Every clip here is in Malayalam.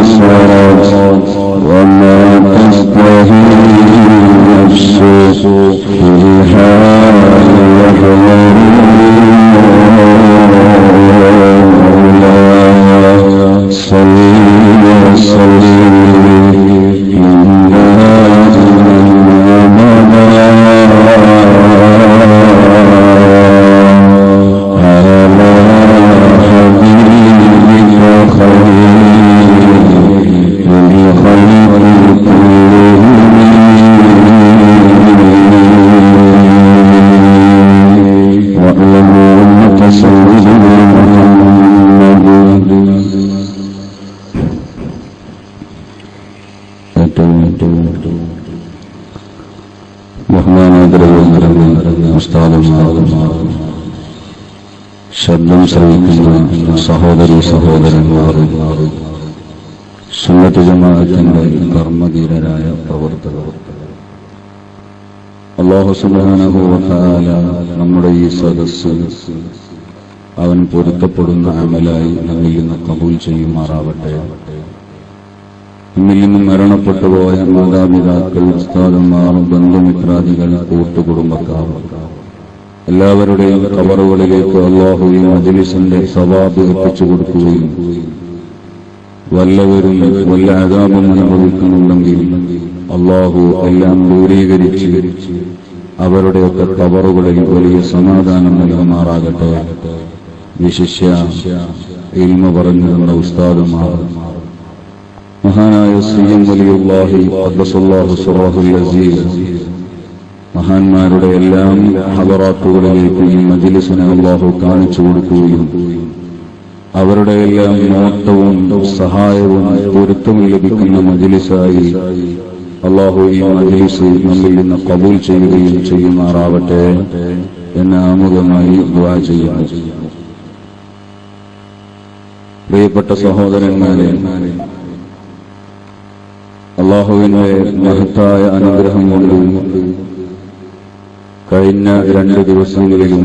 بصرت وما تستهي النفس في الحال يحذرون صل وسلم ശബ്ദം ശ്രവിക്കുന്ന സഹോദരി സഹോദരന്മാർ, സുന്നത്ത് ജമാഅത്തിന്റെ കർമ്മധീരരായ പ്രവർത്തകർ, അല്ലാഹു സുബ്ഹാനഹു വ തആല നമ്മുടെ ഈ സദസ്സ് അവൻ പൊരുത്തപ്പെടുന്ന അമലായി നമ്മിൽ നിന്ന് കബൂൽ ചെയ്യുമാറാവട്ടെ. നമ്മിൽ നിന്നും മരണപ്പെട്ടുപോയ മാതാപിതാക്കൾ, ഉസ്താദന്മാർ, ബന്ധുമിത്രാദികൾ, കൂട്ടുകുടുംബക്കാർ എല്ലാവരുടെയും ഖബറുകളിലേക്ക് അല്ലാഹു ഈ മജ്ലിസിന്റെ സവാബ് എത്തിച്ചു കൊടുക്കുകയും വല്ലവരും വല്ല അദാബും അനുഭവിക്കുന്നുണ്ടെങ്കിൽ അല്ലാഹു എല്ലാം ദൂരീകരിച്ച് അവരുടെയൊക്കെ ഖബറുകളിൽ വലിയ സമാധാനം നൽകുമാറാകട്ടെ. വിശിഷ്യ ഇൽമ പറഞ്ഞു തന്ന ഉസ്താദുമാർ, മഹാനായ സി.എം. വലിയുല്ലാഹി ഖദ്ദസല്ലാഹു സിറഹുൽ അസീസ് മഹാന്മാരുടെ എല്ലാം ഹദറാത്തുകളിലേക്ക് ഈ മജ്ലിസിനെ അല്ലാഹു കാണിച്ചു കൊടുക്കുകയും അവരുടെ എല്ലാം നോട്ടവും സഹായവും പൊരുത്തവും ലഭിക്കുന്ന മജ്ലിസായി അല്ലാഹു ഈ മജ്ലിസ് നമ്മിൽ നിന്ന് ഖബൂൽ ചെയ്യുകയും ചെയ്യുമാറാവട്ടെ എന്ന് ആമുഖമായി ദുആ ചെയ്യുന്നു. പ്രിയപ്പെട്ട സഹോദരന്മാരെ, അല്ലാഹുവിന്റെ മഹത്തായ അനുഗ്രഹം കൊണ്ട് കഴിഞ്ഞ 2 ദിവസങ്ങളിലും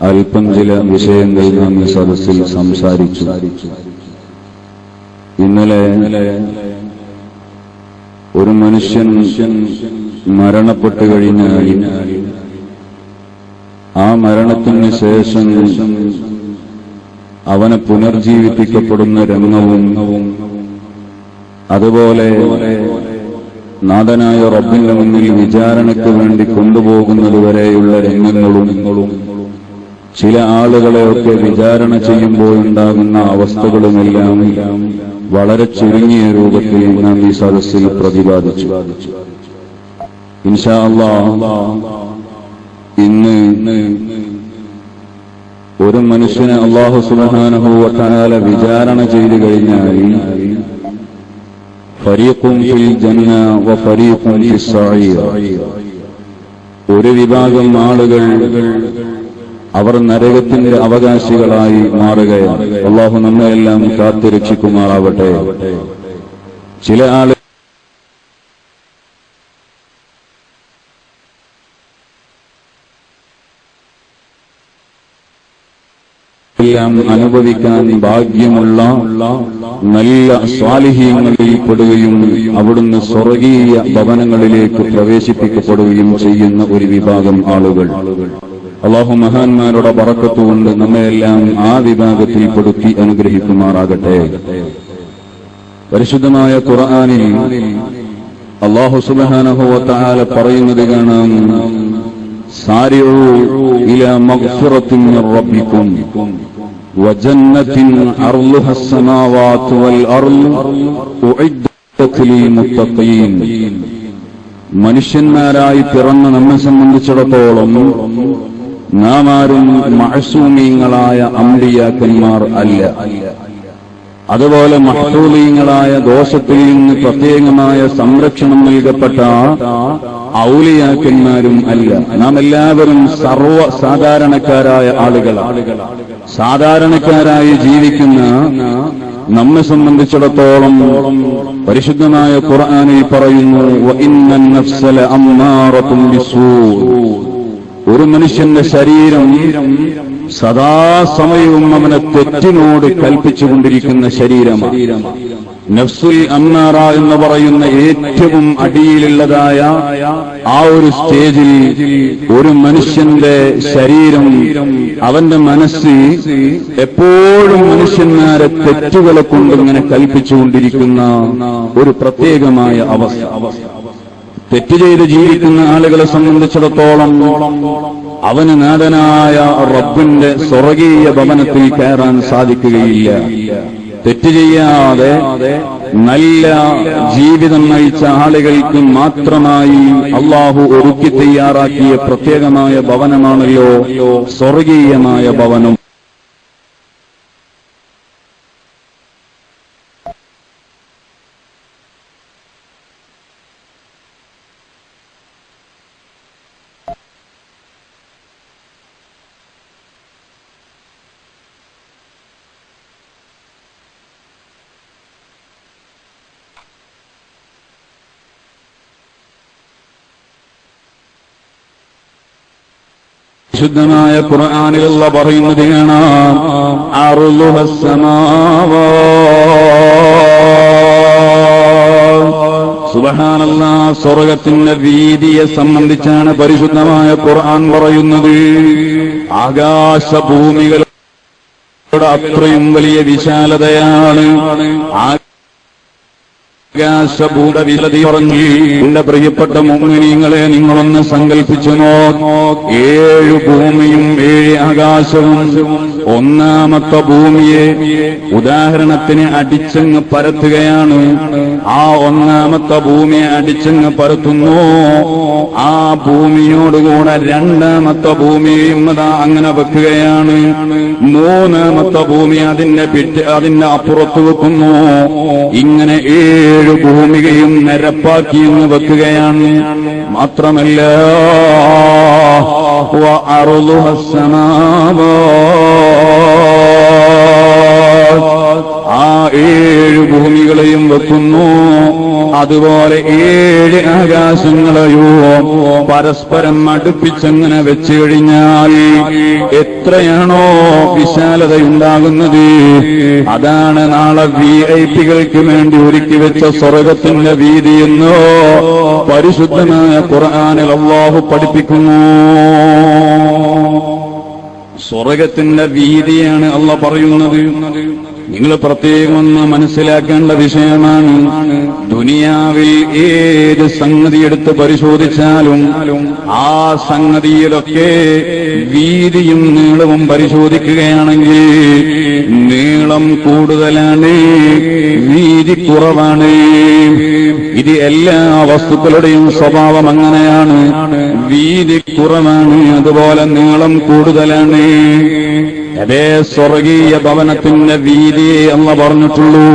അല്പം ചില വിഷയങ്ങൾ നാം ഈ സദസ്സിൽ സംസാരിച്ചു. ഇന്നലെ ഒരു മനുഷ്യൻ മരണപ്പെട്ടു കഴിഞ്ഞാൽ ആ മരണത്തിന് ശേഷം അവനെ പുനർജീവിപ്പിക്കപ്പെടുന്ന രംഗവും അതുപോലെ നാഥനായ റബ്ബിന്റെ മുന്നിൽ വിചാരണയ്ക്ക് വേണ്ടി കൊണ്ടുപോകുന്നതുവരെയുള്ള രംഗങ്ങളും ചില ആളുകളെയൊക്കെ വിചാരണ ചെയ്യുമ്പോൾ ഉണ്ടാകുന്ന അവസ്ഥകളുമെല്ലാം വളരെ ചുരുങ്ങിയ രൂപത്തിൽ നാം ഈ സദസ്സിൽ പ്രതിപാദിച്ചു. ഇൻഷാ അല്ലാഹ് ഇന്ന് ഒരു മനുഷ്യനെ അല്ലാഹു സുബ്ഹാനഹു വ തആല വിചാരണ ചെയ്തു കഴിഞ്ഞാൽ ഫരീഖുൻ ഫിൽ ജന്ന വ ഫരീഖുൻ ഫിസ് സഈർ, ഒരു വിഭാഗം ആളുകൾ അവർ നരകത്തിന്റെ അവകാശികളായി മാറുകയാണ്. അല്ലാഹു നമ്മെല്ലാം കാത്തുരക്ഷിക്കുമാറാവട്ടെ. ചില ആളുകൾ എല്ലാം അനുഭവിക്കാൻ ഭാഗ്യമുള്ള നല്ല സ്വാലിഹീങ്ങളിൽ പെടുകയും അവിടുന്ന് സ്വർഗീയ ഭവനങ്ങളിലേക്ക് പ്രവേശിപ്പിക്കപ്പെടുകയും ചെയ്യുന്ന ഒരു വിഭാഗം ആളുകൾ. അല്ലാഹു മഹാന്മാരുടെ ബറക്കത്ത് കൊണ്ട് നമ്മയെല്ലാം ആ വിഭാഗത്തിൽ പെടുത്തി അനുഗ്രഹിക്കുമാറാകട്ടെ. പരിശുദ്ധമായ ഖുർആനിൽ അല്ലാഹു സുബ്ഹാനഹു വ തആല പറയുന്നത് കാണാം, സാരിഉ ഇലാ മഗ്ഫിറത്തിൻ മിർ റബ്ബിക്കും വജന്നത്തിൻ അർളുഹാ അസ്സമാവാതു വൽ അർളു ഉഇദ്ദത് ലിൽ മുത്തഖീൻ. മനുഷ്യന്മാരായി പിറന്ന നമ്മെ സംബന്ധിച്ചിടത്തോളം നാം ആരും മഅസൂമീങ്ങളായ അംബിയാക്കന്മാർ അല്ല. അതുപോലെ മഹ്ഫൂലീങ്ങളായ ദോഷത്തിൽ നിന്ന് പ്രത്യേകമായ സംരക്ഷണം നൽകപ്പെട്ട ഔലിയാക്കന്മാരും അല്ല. നാം എല്ലാവരും സർവ്വ സാധാരണക്കാരായ ആളുകളാണ്. സാധാരണക്കാരായി ജീവിക്കുന്ന നമ്മെ സംബന്ധിച്ചിടത്തോളം പരിശുദ്ധമായ ഖുർആനിൽ പറയുന്നു, വഇന്നൻ നഫ്സല അമ്മാറത്തുൻ ബിസൂ. ഒരു മനുഷ്യന്റെ ശരീരം സദാസമയവും അവനെ തെറ്റിനോട് കൽപ്പിച്ചുകൊണ്ടിരിക്കുന്ന ശരീരമാണ്. നഫ്സുൽ അമ്മാറ എന്ന് പറയുന്ന ഏറ്റവും അടിയിലുള്ളതായ ആ ഒരു സ്റ്റേജിൽ ഒരു മനുഷ്യന്റെ ശരീരം, അവന്റെ മനസ്സ് എപ്പോഴും മനുഷ്യന്മാരെ തെറ്റുകളെ കൊണ്ടിങ്ങനെ കൽപ്പിച്ചുകൊണ്ടിരിക്കുന്ന ഒരു പ്രത്യേകമായ അവസ്ഥ. തെറ്റ് ചെയ്ത് ജീവിക്കുന്ന ആളുകളെ സംബന്ധിച്ചിടത്തോളം അവന് നാഥനായ റബ്ബിന്റെ സ്വർഗീയ ഭവനത്തിൽ കയറാൻ സാധിക്കുകയില്ല. തെറ്റ് ചെയ്യാതെ നല്ല ജീവിതം നയിച്ച ആളുകൾക്ക് മാത്രമായി അള്ളാഹു ഒരുക്കി തയ്യാറാക്കിയ പ്രത്യേകമായ ഭവനമാണല്ലോ സ്വർഗീയമായ ഭവനം. ശുദ്ധമായ ഖുർആനിലുള്ള പറയുന്നത് കാണാം, അർളുഹസ് സമാവാത്ത്. സുബ്ഹാനല്ലാഹ്, സ്വർഗ്ഗത്തിന്റെ വീതിയെ സംബന്ധിച്ചാണ് പരിശുദ്ധമായ ഖുർആൻ പറയുന്നത്. ആകാശഭൂമികളുടെ അത്രയും വലിയ വിശാലതയാണ്. ആകാശഭൂത വിശാലത പറഞ്ഞു. എന്റെ പ്രിയപ്പെട്ട മുഅ്മിനീങ്ങളെ, നിങ്ങളൊന്ന് സങ്കല്പിച്ചു നോക്കൂ. 7 ഭൂമിയും 7 ആകാശവും. ഒന്നാമത്തെ ഭൂമിയെ ഉദാഹരണത്തിന് അടിച്ചങ്ങ് പരത്തുകയാണ്. ആ ഒന്നാമത്തെ ഭൂമിയെ അടിച്ചങ്ങ് പരത്തുന്നു. ആ ഭൂമിയോടുകൂടെ രണ്ടാമത്തെ ഭൂമിയും അതാ അങ്ങനെ വെക്കുകയാണ്. മൂന്നാമത്തെ ഭൂമി അതിന്റെ അപ്പുറത്ത് വെക്കുന്നു. ഇങ്ങനെ 7 ഭൂമികയും നിരപ്പാക്കി എന്ന് വെക്കുകയാണ്. മാത്രമല്ല, വഅർളുഹസ് സമാവാത്ത്, ആ 7 ഭൂമികളെയും വെക്കുന്നു. അതുപോലെ 7 ആകാശങ്ങളെയോ പരസ്പരം അടുപ്പിച്ചങ്ങനെ വെച്ചു കഴിഞ്ഞാൽ എത്രയാണോ വിശാലതയുണ്ടാകുന്നത്, അതാണ് നാളെ വിഐപികൾക്ക് വേണ്ടി ഒരുക്കി വെച്ച സ്വർഗ്ഗത്തിന്റെ വീതിയെന്നോ പരിശുദ്ധമായ ഖുർആനിൽ അല്ലാഹു പഠിപ്പിക്കുന്നു. സ്വർഗ്ഗത്തിന്റെ വീതിയാണ് അല്ലാഹു പറയുന്നത്. നിങ്ങൾ പ്രത്യേകം ഒന്ന് മനസ്സിലാക്കേണ്ട വിഷയമാണ്. ദുനിയാവിൽ ഏത് സംഗതി എടുത്ത് പരിശോധിച്ചാലും ആ സംഗതിയിലൊക്കെ വീതിയും നീളവും പരിശോധിക്കുകയാണെങ്കിൽ നീളം കൂടുതലാണ്, വീതി കുറവാണ്. ഇത് എല്ലാ വസ്തുക്കളുടെയും സ്വഭാവം അങ്ങനെയാണ്. വീതി കുറവാണ്, അതുപോലെ നീളം കൂടുതലാണ്. അതേ സ്വർഗീയ ഭവനത്തിന്റെ വീതിയെ അല്ലാഹു പറഞ്ഞിട്ടുള്ളൂ.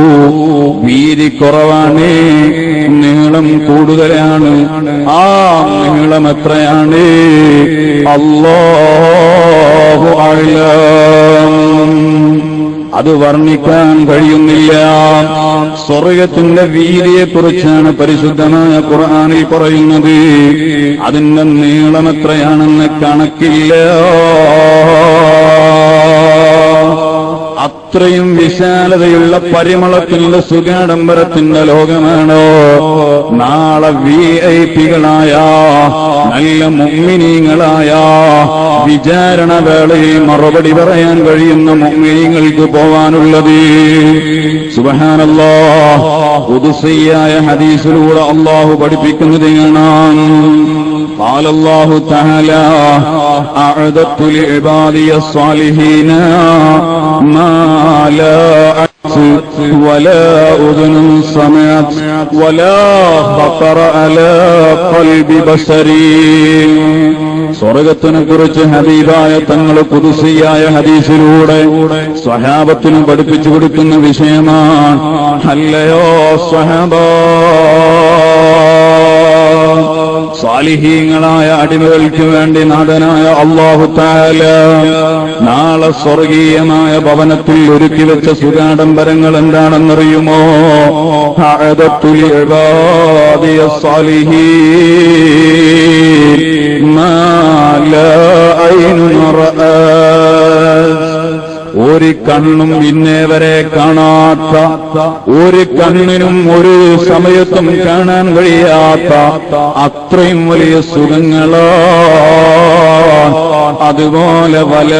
വീതി കുറവാണ്, നീളം കൂടുതലാണ്. ആ നീളം എത്രയാണ്? അല്ലാഹു അഅലം. അത് വർണ്ണിക്കാൻ കഴിയുന്നില്ല. സ്വർഗ്ഗത്തിന്റെ വീതിയെക്കുറിച്ചാണ് പരിശുദ്ധമായ ഖുർആനിൽ പറയുന്നത്. അതിന്റെ നീളം എത്രയാണെന്ന് കണക്കില്ല. അത്രയും വിശാലതയുള്ള പരിമളത്തിന്റെ സുഖാഡംബരത്തിന്റെ ലോകമാണോ നാളെ വിഐപികളായ നല്ല മുഅ്മിനീങ്ങളായ വിചാരണ വേളയിൽ മറുപടി പറയാൻ കഴിയുന്ന മുഅ്മിനീങ്ങൾക്ക് പോവാനുള്ളത്. സുബ്ഹാനല്ലാഹ്, ഖുദ്സിയായ ഹദീസിലൂടെ അല്ലാഹു പഠിപ്പിക്കുന്നത് കാണാം. قال الله تعالى أعددت لعبادي الصالحين ما لا عينت ولا أذن سمعت ولا خطر على قلب بشر. സ്വർഗ്ഗത്തിനെ കുറിച്ച് ഹബീബായ തങ്ങൾ ഖുദ്സിയായ ഹദീസിലൂടെ സ്വഹാബത്തിന് പഠിപ്പിച്ചു കൊടുക്കുന്ന വിഷയമാണ്. അല്ലയോ സ്വഹാബ, സാലിഹീങ്ങളായ അടിമകൾക്ക് വേണ്ടി നാഥനായ അല്ലാഹു തആല നാളെ സ്വർഗീയമായ ഭവനത്തിൽ ഒരുക്കി വെച്ച സുഖാഡംബരങ്ങൾ എന്താണെന്നറിയുമോ? അഅദത്തു ലിഇബാദിയ സ്സാലിഹീൻ മാ ലാ ഐനുൻ റഅത് ഒരു കണ്ണും ഇന്നേ വരെ കാണാത്ത, ഒരു കണ്ണിനും ഒരു സമയത്തും കാണാൻ കഴിയാത്ത അത്രയും വലിയ സുഖങ്ങളോ. അതുപോലെ വല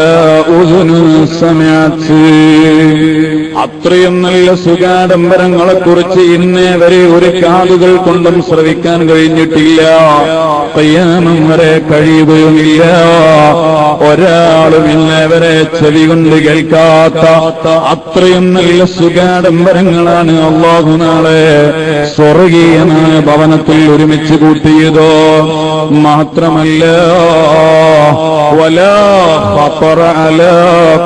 ഉദുനു സമയത്ത് അത്രയും നല്ല സുഖാഡംബരങ്ങളെക്കുറിച്ച് ഇന്നേ വരെ ഒരു കാതുകൾ കൊണ്ടും ശ്രവിക്കാൻ കഴിഞ്ഞിട്ടില്ല, ഖിയാമം വരെ കഴിയുകയുമില്ല. ഒരാളും ഇന്നേ വരെ ചെവി കൊണ്ട് കേൾക്കാത്ത അത്രയും നല്ല സുഖാഡംബരങ്ങളാണ് അല്ലാഹു നാളെ സ്വർഗീയമായ ഭവനത്തിൽ ഒരുമിച്ച് കൂട്ടിയതോ. മാത്രമല്ല വലാ ഖതറ അലാ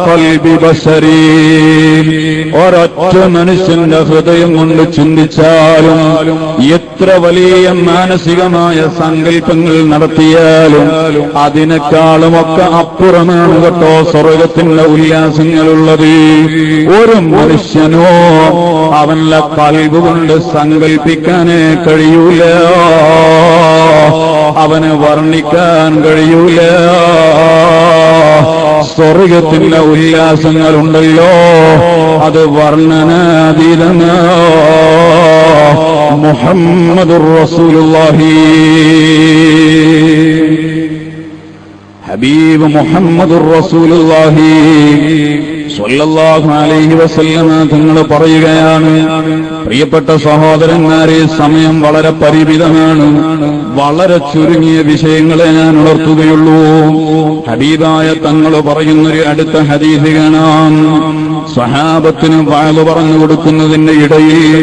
ഖൽബി ബശരീ, ഒരൊറ്റ മനുഷ്യന്റെ ഹൃദയം കൊണ്ട് ചിന്തിച്ചാലും എത്ര വലിയ മാനസികമായ സങ്കല്പങ്ങൾ നടത്തിയാലും അതിനേക്കാളുമൊക്കെ അപ്പുറമാണ് കേട്ടോ സ്വർഗത്തിന്റെ ഉല്ലാസങ്ങളുള്ളത്. ഒരു മനുഷ്യനോ അവന്റെ ഖൽബ് കൊണ്ട് സങ്കല്പിക്കാനേ കഴിയൂല, അവന് വർണ്ണിക്കാൻ കഴിയൂല. സ്വർഗത്തിന്റെ ഉല്ലാസങ്ങളുണ്ടല്ലോ, അത് വർണ്ണനാതീതനാ. മുഹമ്മദുർ റസൂലുള്ളാഹി, ഹബീബ് മുഹമ്മദുർ റസൂലുള്ളാഹി സ്വല്ലല്ലാഹു അലൈഹി വസല്ലമ തങ്ങൾ പറയുകയാണ്, പ്രിയപ്പെട്ട സഹോദരന്മാരെ, സമയം വളരെ പരിമിതമാണ്. വളരെ ചുരുങ്ങിയ വിഷയങ്ങളെ ഞാൻ ഉണർത്തുകയുള്ളൂ. ഹബീബായ തങ്ങൾ പറയുന്നൊരു അടുത്ത ഹദീസ് കാണാം. സ്വഹാബത്തിന് വഅദ് പറഞ്ഞു കൊടുക്കുന്നതിന്റെ ഇടയിൽ,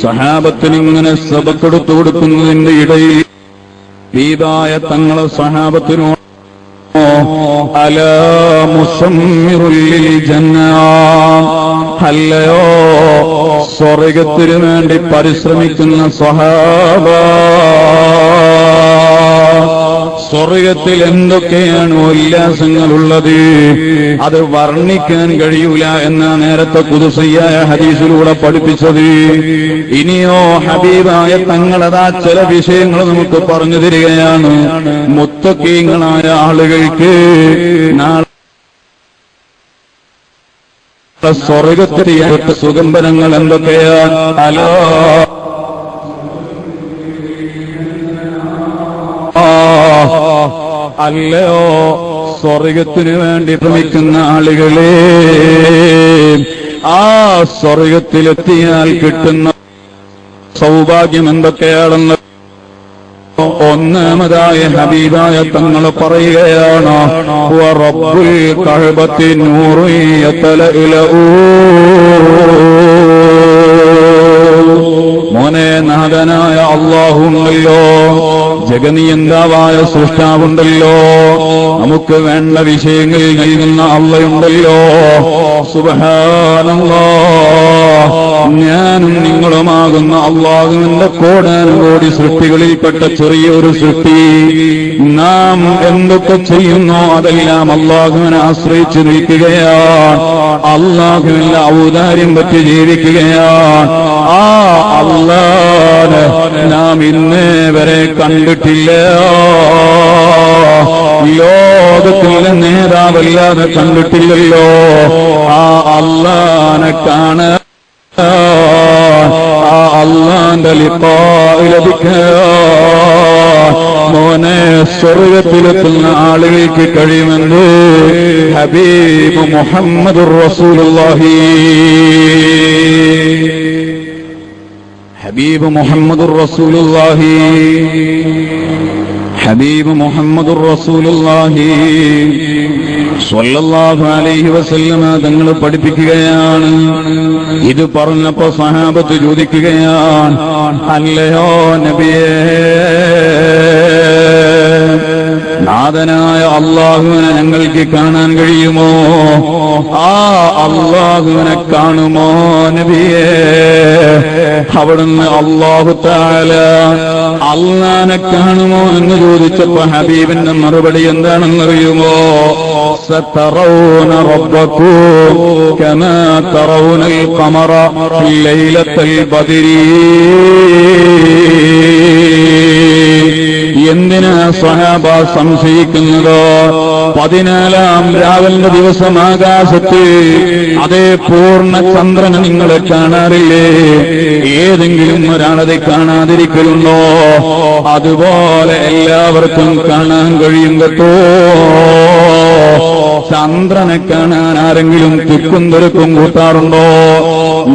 സ്വഹാബത്തിന് ഇങ്ങനെ സബക്കെടുത്തു കൊടുക്കുന്നതിന്റെ ഇടയിൽ ഹബീബായ തങ്ങൾ സ്വഹാബത്തിനോട് അലാ മുസമ്മിറുൽ ലിൽ ജന്ന, അല്ലയോ സ്വർഗ്ഗത്തിനു വേണ്ടി പരിശ്രമിക്കുന്ന സ്വഹാബ, സ്വർഗ്ഗത്തിൽ എന്തൊക്കെയാണ് ഉല്ലാസങ്ങളുള്ളത് അത് വർണ്ണിക്കാൻ കഴിയൂല എന്ന നേരത്തെ ഖുദ്സിയായ ഹദീസിലൂടെ പഠിപ്പിച്ചത്. ഇനിയോ ഹബീബായ തങ്ങളതാ ചില വിഷയങ്ങൾ നമുക്ക് പറഞ്ഞു തരികയാണ്. മുത്തഖീങ്ങളായ ആളുകൾക്ക് നാളെ സ്വർഗ്ഗത്തിലെ സുഗന്ധങ്ങൾ എന്തൊക്കെയാണ്? അലോ അല്ലയോ സ്വർഗ്ഗത്തിനു വേണ്ടി ശ്രമിക്കുന്ന ആളുകളെ, ആ സ്വർഗ്ഗത്തിലെത്തിയാൽ കിട്ടുന്ന സൗഭാഗ്യം എന്തൊക്കെയാണെന്ന് ഒന്നാമതായ ഹബീബായ തങ്ങൾ പറയുകയാണ്, റബ്ബുൽ കഅബത്തി നൂറുൻ യതലഅലഉ. മോനെ, നാഥനായ അല്ലാഹു ഉണ്ടല്ലോ, ജഗനിയന്താവായ സൃഷ്ടാവുണ്ടല്ലോ, നമുക്ക് വേണ്ട വിഷയങ്ങൾ നൽകുന്ന അള്ളയുണ്ടല്ലോ. സുബ്ഹാനല്ലാഹ്, ഞാനും നിങ്ങളുമാകുന്ന അല്ലാഹുവിന്റെ കോടാനുകോടി സൃഷ്ടികളിൽപ്പെട്ട ചെറിയൊരു സൃഷ്ടി. നാം എന്തൊക്കെ ചെയ്യുന്നോ അതെല്ലാം അല്ലാഹുവിനെ ആശ്രയിച്ചു നിൽക്കുകയാണ്, അല്ലാഹുവിന്റെ ഔദാര്യം പറ്റി ജീവിക്കുകയാണ്. ആ അല്ലാഹനെ നാം ഇന്നേ വരെ കണ്ടിട്ടില്ല. ലോകത്തിലെ നേതാവല്ലാതെ കണ്ടിട്ടില്ലല്ലോ. ആ അല്ലാഹനെ കാണാൻ, ആ അല്ലാഹന്റെ ലിഖാഇ ലഭിക്കാൻ മോനെ സ്വർഗ്ഗത്തിലെത്തുന്ന ആളുകൾക്ക് കഴിയുമെന്ന് ഹബീബ് മുഹമ്മദുർ റസൂലുള്ളാഹി. ഹബീബ് മുഹമ്മദുർ റസൂലുള്ളാഹി, ഹബീബ് മുഹമ്മദുർ റസൂലുള്ളാഹി സ്വല്ലല്ലാഹു അലൈഹി വസല്ലമ തങ്ങൾ പഠിപ്പിക്കുകയാണ്. ഇത് പറഞ്ഞപ്പോ സ്വഹാബത്ത് ചോദിക്കുകയാണ്, അല്ലയോ നബിയേ, നാഥനായ അല്ലാഹുവിനെ ഞങ്ങൾക്ക് കാണാൻ കഴിയുമോ? ആ അല്ലാഹുവിനെ കാണുമോ നബിയേ? അവിടുന്ന് അല്ലാഹു തആല അല്ലാഹനെ കാണുമോ എന്ന് ചോദിച്ചപ്പോ ഹബീബിന്റെ മറുപടി എന്താണെന്നറിയുമോ? സതറൗന റബ്ബക്കും കമാ തറൗനൽ ഖമറ ഫി ലൈലത്തുൽ ബദ്രി എന്തിനാ സ്വഹാബ സംശയിക്കുന്നത്? 14-ാം രാവിലെ ദിവസം ആകാശത്ത് അതേ പൂർണ്ണ ചന്ദ്രനെ നിങ്ങൾ കാണാറില്ലേ? ഏതെങ്കിലും ഒരാളതെ കാണാതിരിക്കലുണ്ടോ? അതുപോലെ എല്ലാവർക്കും കാണാൻ കഴിയും കേട്ടോ. ചന്ദ്രനെ കാണാൻ ആരെങ്കിലും തിക്കും തിരക്കും കൂട്ടാറുണ്ടോ?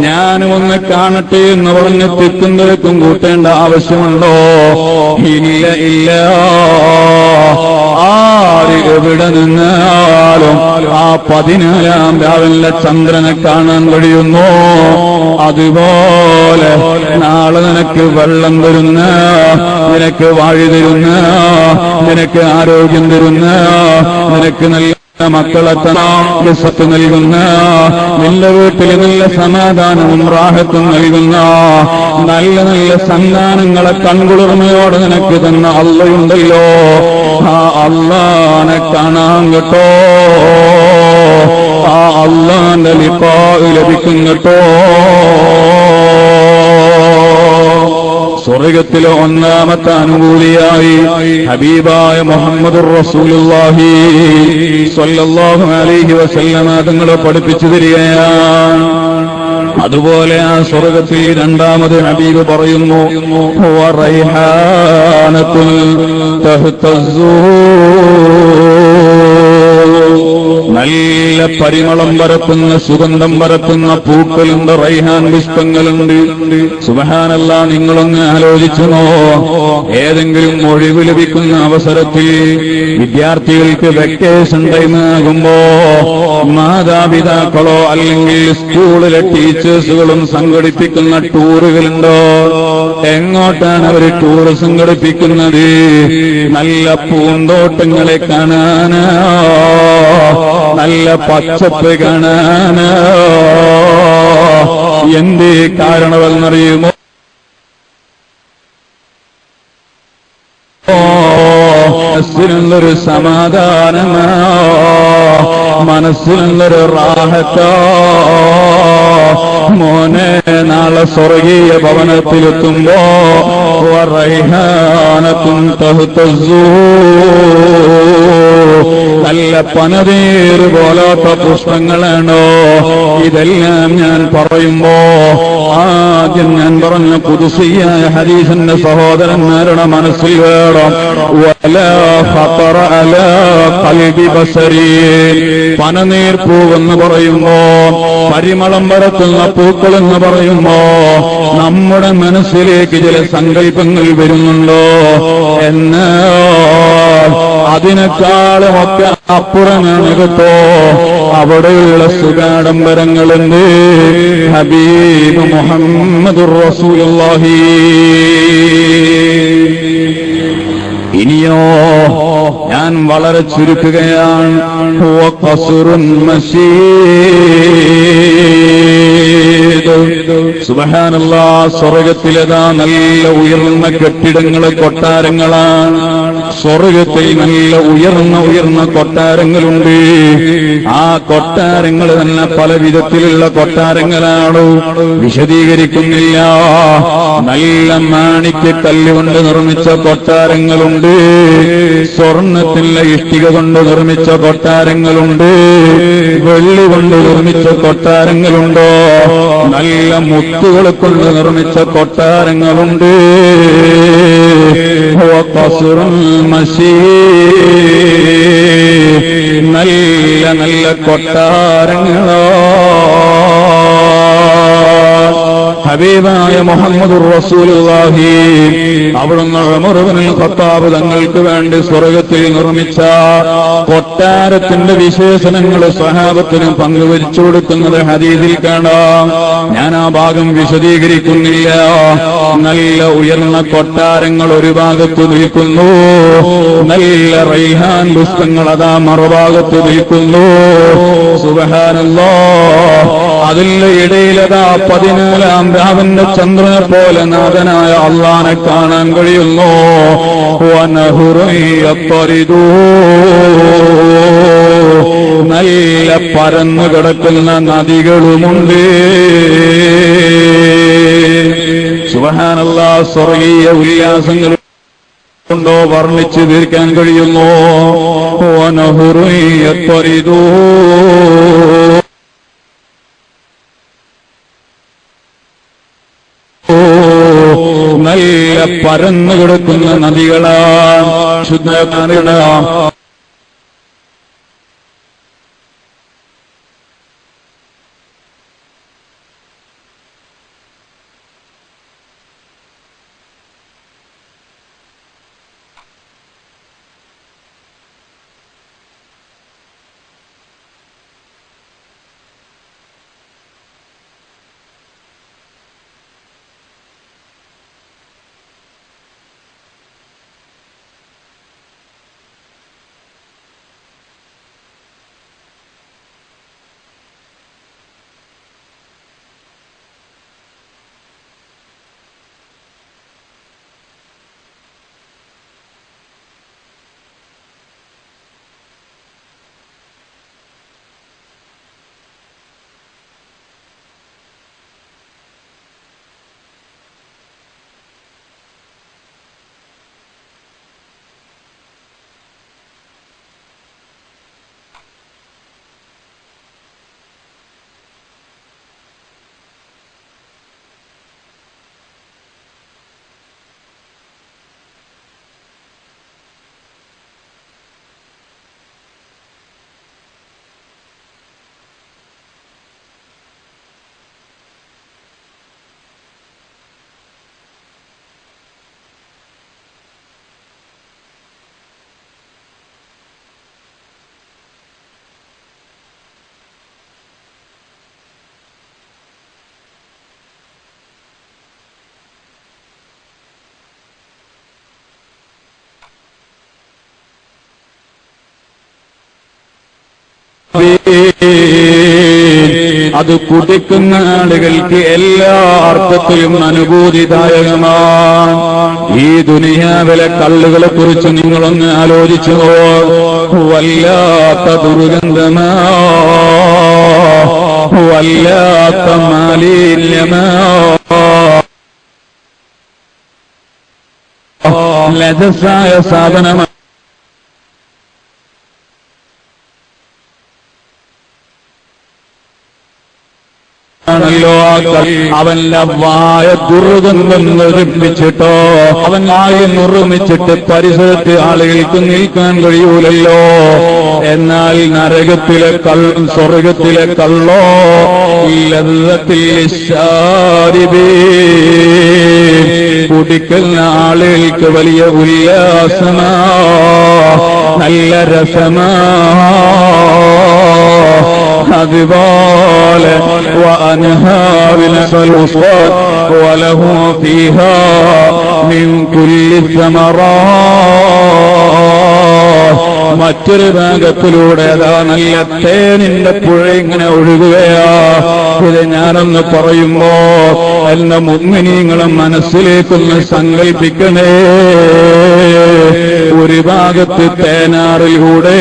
ഞാനും ഒന്ന് കാണട്ടെ എന്ന് പറഞ്ഞ് തിക്കും തിരക്കും കൂട്ടേണ്ട ആവശ്യമുണ്ടോ? ഇല്ല ഇല്ല. ആര് എവിടെ നിന്നാലും ആ 14-ാം രാവിലെ ചന്ദ്രനെ കാണാൻ കഴിയുന്നു. അതുപോലെ നാളെ നിനക്ക് വെള്ളം തരുന്ന, നിനക്ക് വാഴി തരുന്ന, നിനക്ക് ആരോഗ്യം തരുന്ന, നിനക്ക് നല്ല മക്കളെ സത്ത് നൽകുന്ന, നിന്റെ വീട്ടിൽ നല്ല സമാധാനവും റാഹത്തും നൽകുന്ന, നല്ല നല്ല സന്താനങ്ങളെ കൺകുളിർമയോടെ നിനക്ക് തന്ന അള്ളയുണ്ടല്ലോ. ആ അള്ളാനെ കാണാൻ കേട്ടോ. ആ അള്ളാന്റെ ലിഖാ ലഭിക്കും കേട്ടോ. സ്വർഗ്ഗത്തിലെ ഒന്നാമത്തെ അനുഭൂതിയായി ഹബീബായ മുഹമ്മദുർ റസൂലുള്ളാഹി സ്വല്ലല്ലാഹു അലൈഹി വസല്ലമ തങ്ങളെ പഠിപ്പിച്ചു തരികയാണ്. അതുപോലെ ആ സ്വർഗ്ഗത്തിൽ രണ്ടാമത് ഹബീബ് പറയുന്നു, വറൈഹാനത്തുൽ തഹ്തസൂ, നല്ല പരിമളം പരത്തുന്ന, സുഗന്ധം പരത്തുന്ന പൂക്കളുണ്ട്, റൈഹാൻ പുഷ്പങ്ങളുണ്ട്. സുബ്ഹാനല്ലാഹ്, നിങ്ങളൊന്ന് ആലോചിച്ചുനോ? ഏതെങ്കിലും ഒഴിവ് ലഭിക്കുന്ന അവസരത്തിൽ വിദ്യാർത്ഥികൾക്ക് വെക്കേഷൻ ടൈം ആകുമ്പോ മാതാപിതാക്കളോ അല്ലെങ്കിൽ സ്കൂളിലെ ടീച്ചേഴ്സുകളും സംഘടിപ്പിക്കുന്ന ടൂറുകളുണ്ടോ? എങ്ങോട്ടാണ് അവർ ടൂർ സംഘടിപ്പിക്കുന്നത്? നല്ല പൂന്തോട്ടങ്ങളെ കാണാനോ, നല്ല പച്ചപ്പ് കാണാനോ? എന്തേ കാരണമെന്നറിയുമോ? മനസ്സിനുള്ളൊരു സമാധാനമോ, മനസ്സിനുള്ളൊരു റാഹത്തോ. മോനെ, നാളെ സ്വർഗീയ ഭവനത്തിലെത്തുമ്പോ വറൈഹാനത്തുൻ തഹ്തസൂ, നല്ല പനതേറ് പോലാത്ത പുഷ്പങ്ങളാണോ? ഇതെല്ലാം ഞാൻ പറയുമ്പോ ആദ്യം ഞാൻ പറഞ്ഞ ഖുദ്സിയായ ഹദീസിന്റെ സഹോദരന്മാരുടെ മനസ്സിൽ വേണം, വലാ ഖതറ അലാ ഖൽബി ബസരി. പനനീർ പൂവെന്ന് പറയുമ്പോ, പരിമളം പരത്തുന്ന പൂക്കളെന്ന് പറയുമ്പോ നമ്മുടെ മനസ്സിലേക്ക് ചില സങ്കല്പങ്ങൾ വരുന്നുണ്ടോ? എന്നാൽ അതിനേക്കാളുമൊക്കെ അപ്പുറമാണ് കേട്ടോ അവിടെയുള്ള സുഖാഡംബരങ്ങളുണ്ട്. ഹബീബ് മുഹമ്മദുർ റസൂലുള്ളാഹി. ഇനിയോ ഞാൻ വളരെ ചുരുക്കുകയാണ്. ഖസ്റുൻ മശീദ്. സുബ്ഹാനല്ലാഹ്, സ്വർഗ്ഗത്തിലേതാ നല്ല ഉയർന്ന കെട്ടിടങ്ങള്, കൊട്ടാരങ്ങളാണ്. സ്വർഗ്ഗത്തിൽ നല്ല ഉയർന്ന കൊട്ടാരങ്ങളുണ്ട്. ആ കൊട്ടാരങ്ങൾ തന്നെ പല വിധത്തിലുള്ള കൊട്ടാരങ്ങളാണ്, വിശദീകരിക്കുന്നില്ല. നല്ല മാണിക്യ കല്ലുകൊണ്ട് നിർമ്മിച്ച കൊട്ടാരങ്ങളുണ്ട്, സ്വർണത്തിലെ ഇഷ്ടിക കൊണ്ട് നിർമ്മിച്ച കൊട്ടാരങ്ങളുണ്ട്, വെള്ളി കൊണ്ട് നിർമ്മിച്ച കൊട്ടാരങ്ങളുണ്ടോ, നല്ല മുത്തുകളെ കൊണ്ട് നിർമ്മിച്ച കൊട്ടാരങ്ങളുണ്ട്. ഖസ്റുൽ മശീദ്, നല്ല നല്ല കൊട്ടാരങ്ങളോ. ഹബീബായ മുഹമ്മദുർ റസൂലുള്ളാഹി അവിടുന്ന് ഉമർ ഇബ്നുൽ ഖത്താബ് തങ്ങൾക്ക് വേണ്ടി സ്വർഗ്ഗത്തിൽ നിർമ്മിച്ച കൊട്ടാരത്തിന്റെ വിശേഷണങ്ങൾ സ്വഹാബത്തിന് പങ്കുവച്ചു കൊടുക്കുന്നത് ഹദീസിൽ കാണാം. ഞാൻ ആ ഭാഗം വിശദീകരിക്കുന്നില്ല. നല്ല ഉയർന്ന കൊട്ടാരങ്ങൾ ഒരു ഭാഗത്ത് നിൽക്കുന്നു, നല്ല റൈഹാൻ പുഷ്പങ്ങൾ അതാ മറുഭാഗത്ത് നിൽക്കുന്നു. സുബ്ഹാനല്ലാഹ്, അതിന്റെ ഇടയിലതാ 14-ാം രാവിന്റെ ചന്ദ്രനെ പോലെ നാഥനായ അള്ളാനെ കാണാൻ കഴിയുന്നു. നല്ല പരന്നു കിടക്കുന്ന നദികളുമുണ്ട്. സുബ്ഹാനല്ലാഹ്, സ്വർഗീയ ഉല്ലാസങ്ങൾ കൊണ്ടോ വർണ്ണിച്ചു തീർക്കാൻ കഴിയുന്നു. നല്ല പരന്നു കിടക്കുന്ന നദികളാണ്, ശുദ്ധ അത് കുടിക്കുന്ന ആളുകൾക്ക് എല്ലാ അർത്ഥത്തിലും അനുഭൂതിദായകമാണ്. ഈ ദുനിയാവിലെ കള്ളുകളെ കുറിച്ച് നിങ്ങളൊന്ന് ആലോചിച്ചുവോ? വല്ലാത്ത ദുർഗന്ധമാ, വല്ലാത്ത മാലിന്യമാ, ലജസായ സാധനമാണ്. ണല്ലോ അവന്റെ വായ ദുർഗന്ധം നിർമ്മിച്ചിട്ടോ, അവൻ വായ നിർമ്മിച്ചിട്ട് പരിസരത്ത് ആളുകൾക്ക് നിൽക്കാൻ കഴിയൂലല്ലോ. എന്നാൽ നരകത്തിലെ കള്ളും സ്വർഗത്തിലെ കള്ളോ കുടിക്കുന്ന ആളുകൾക്ക് വലിയ ഉല്ലാസമാ, നല്ല രസമാ. അതുപോലെ وله فيها من كل الثمرات. മറ്റൊരു ഭാഗത്തിലൂടെ അതാ നല്ല തേനിന്റെ പുഴ ഇങ്ങനെ ഒഴുകുകയാ. ഇത് ഞാനൊന്ന് പറയുമ്പോ എന്ന മുഅ്മിനീങ്ങളും മനസ്സിലേക്കൊന്ന് സങ്കൽപ്പിക്കണേ. ഒരു ഭാഗത്ത് തേനാറിലൂടെ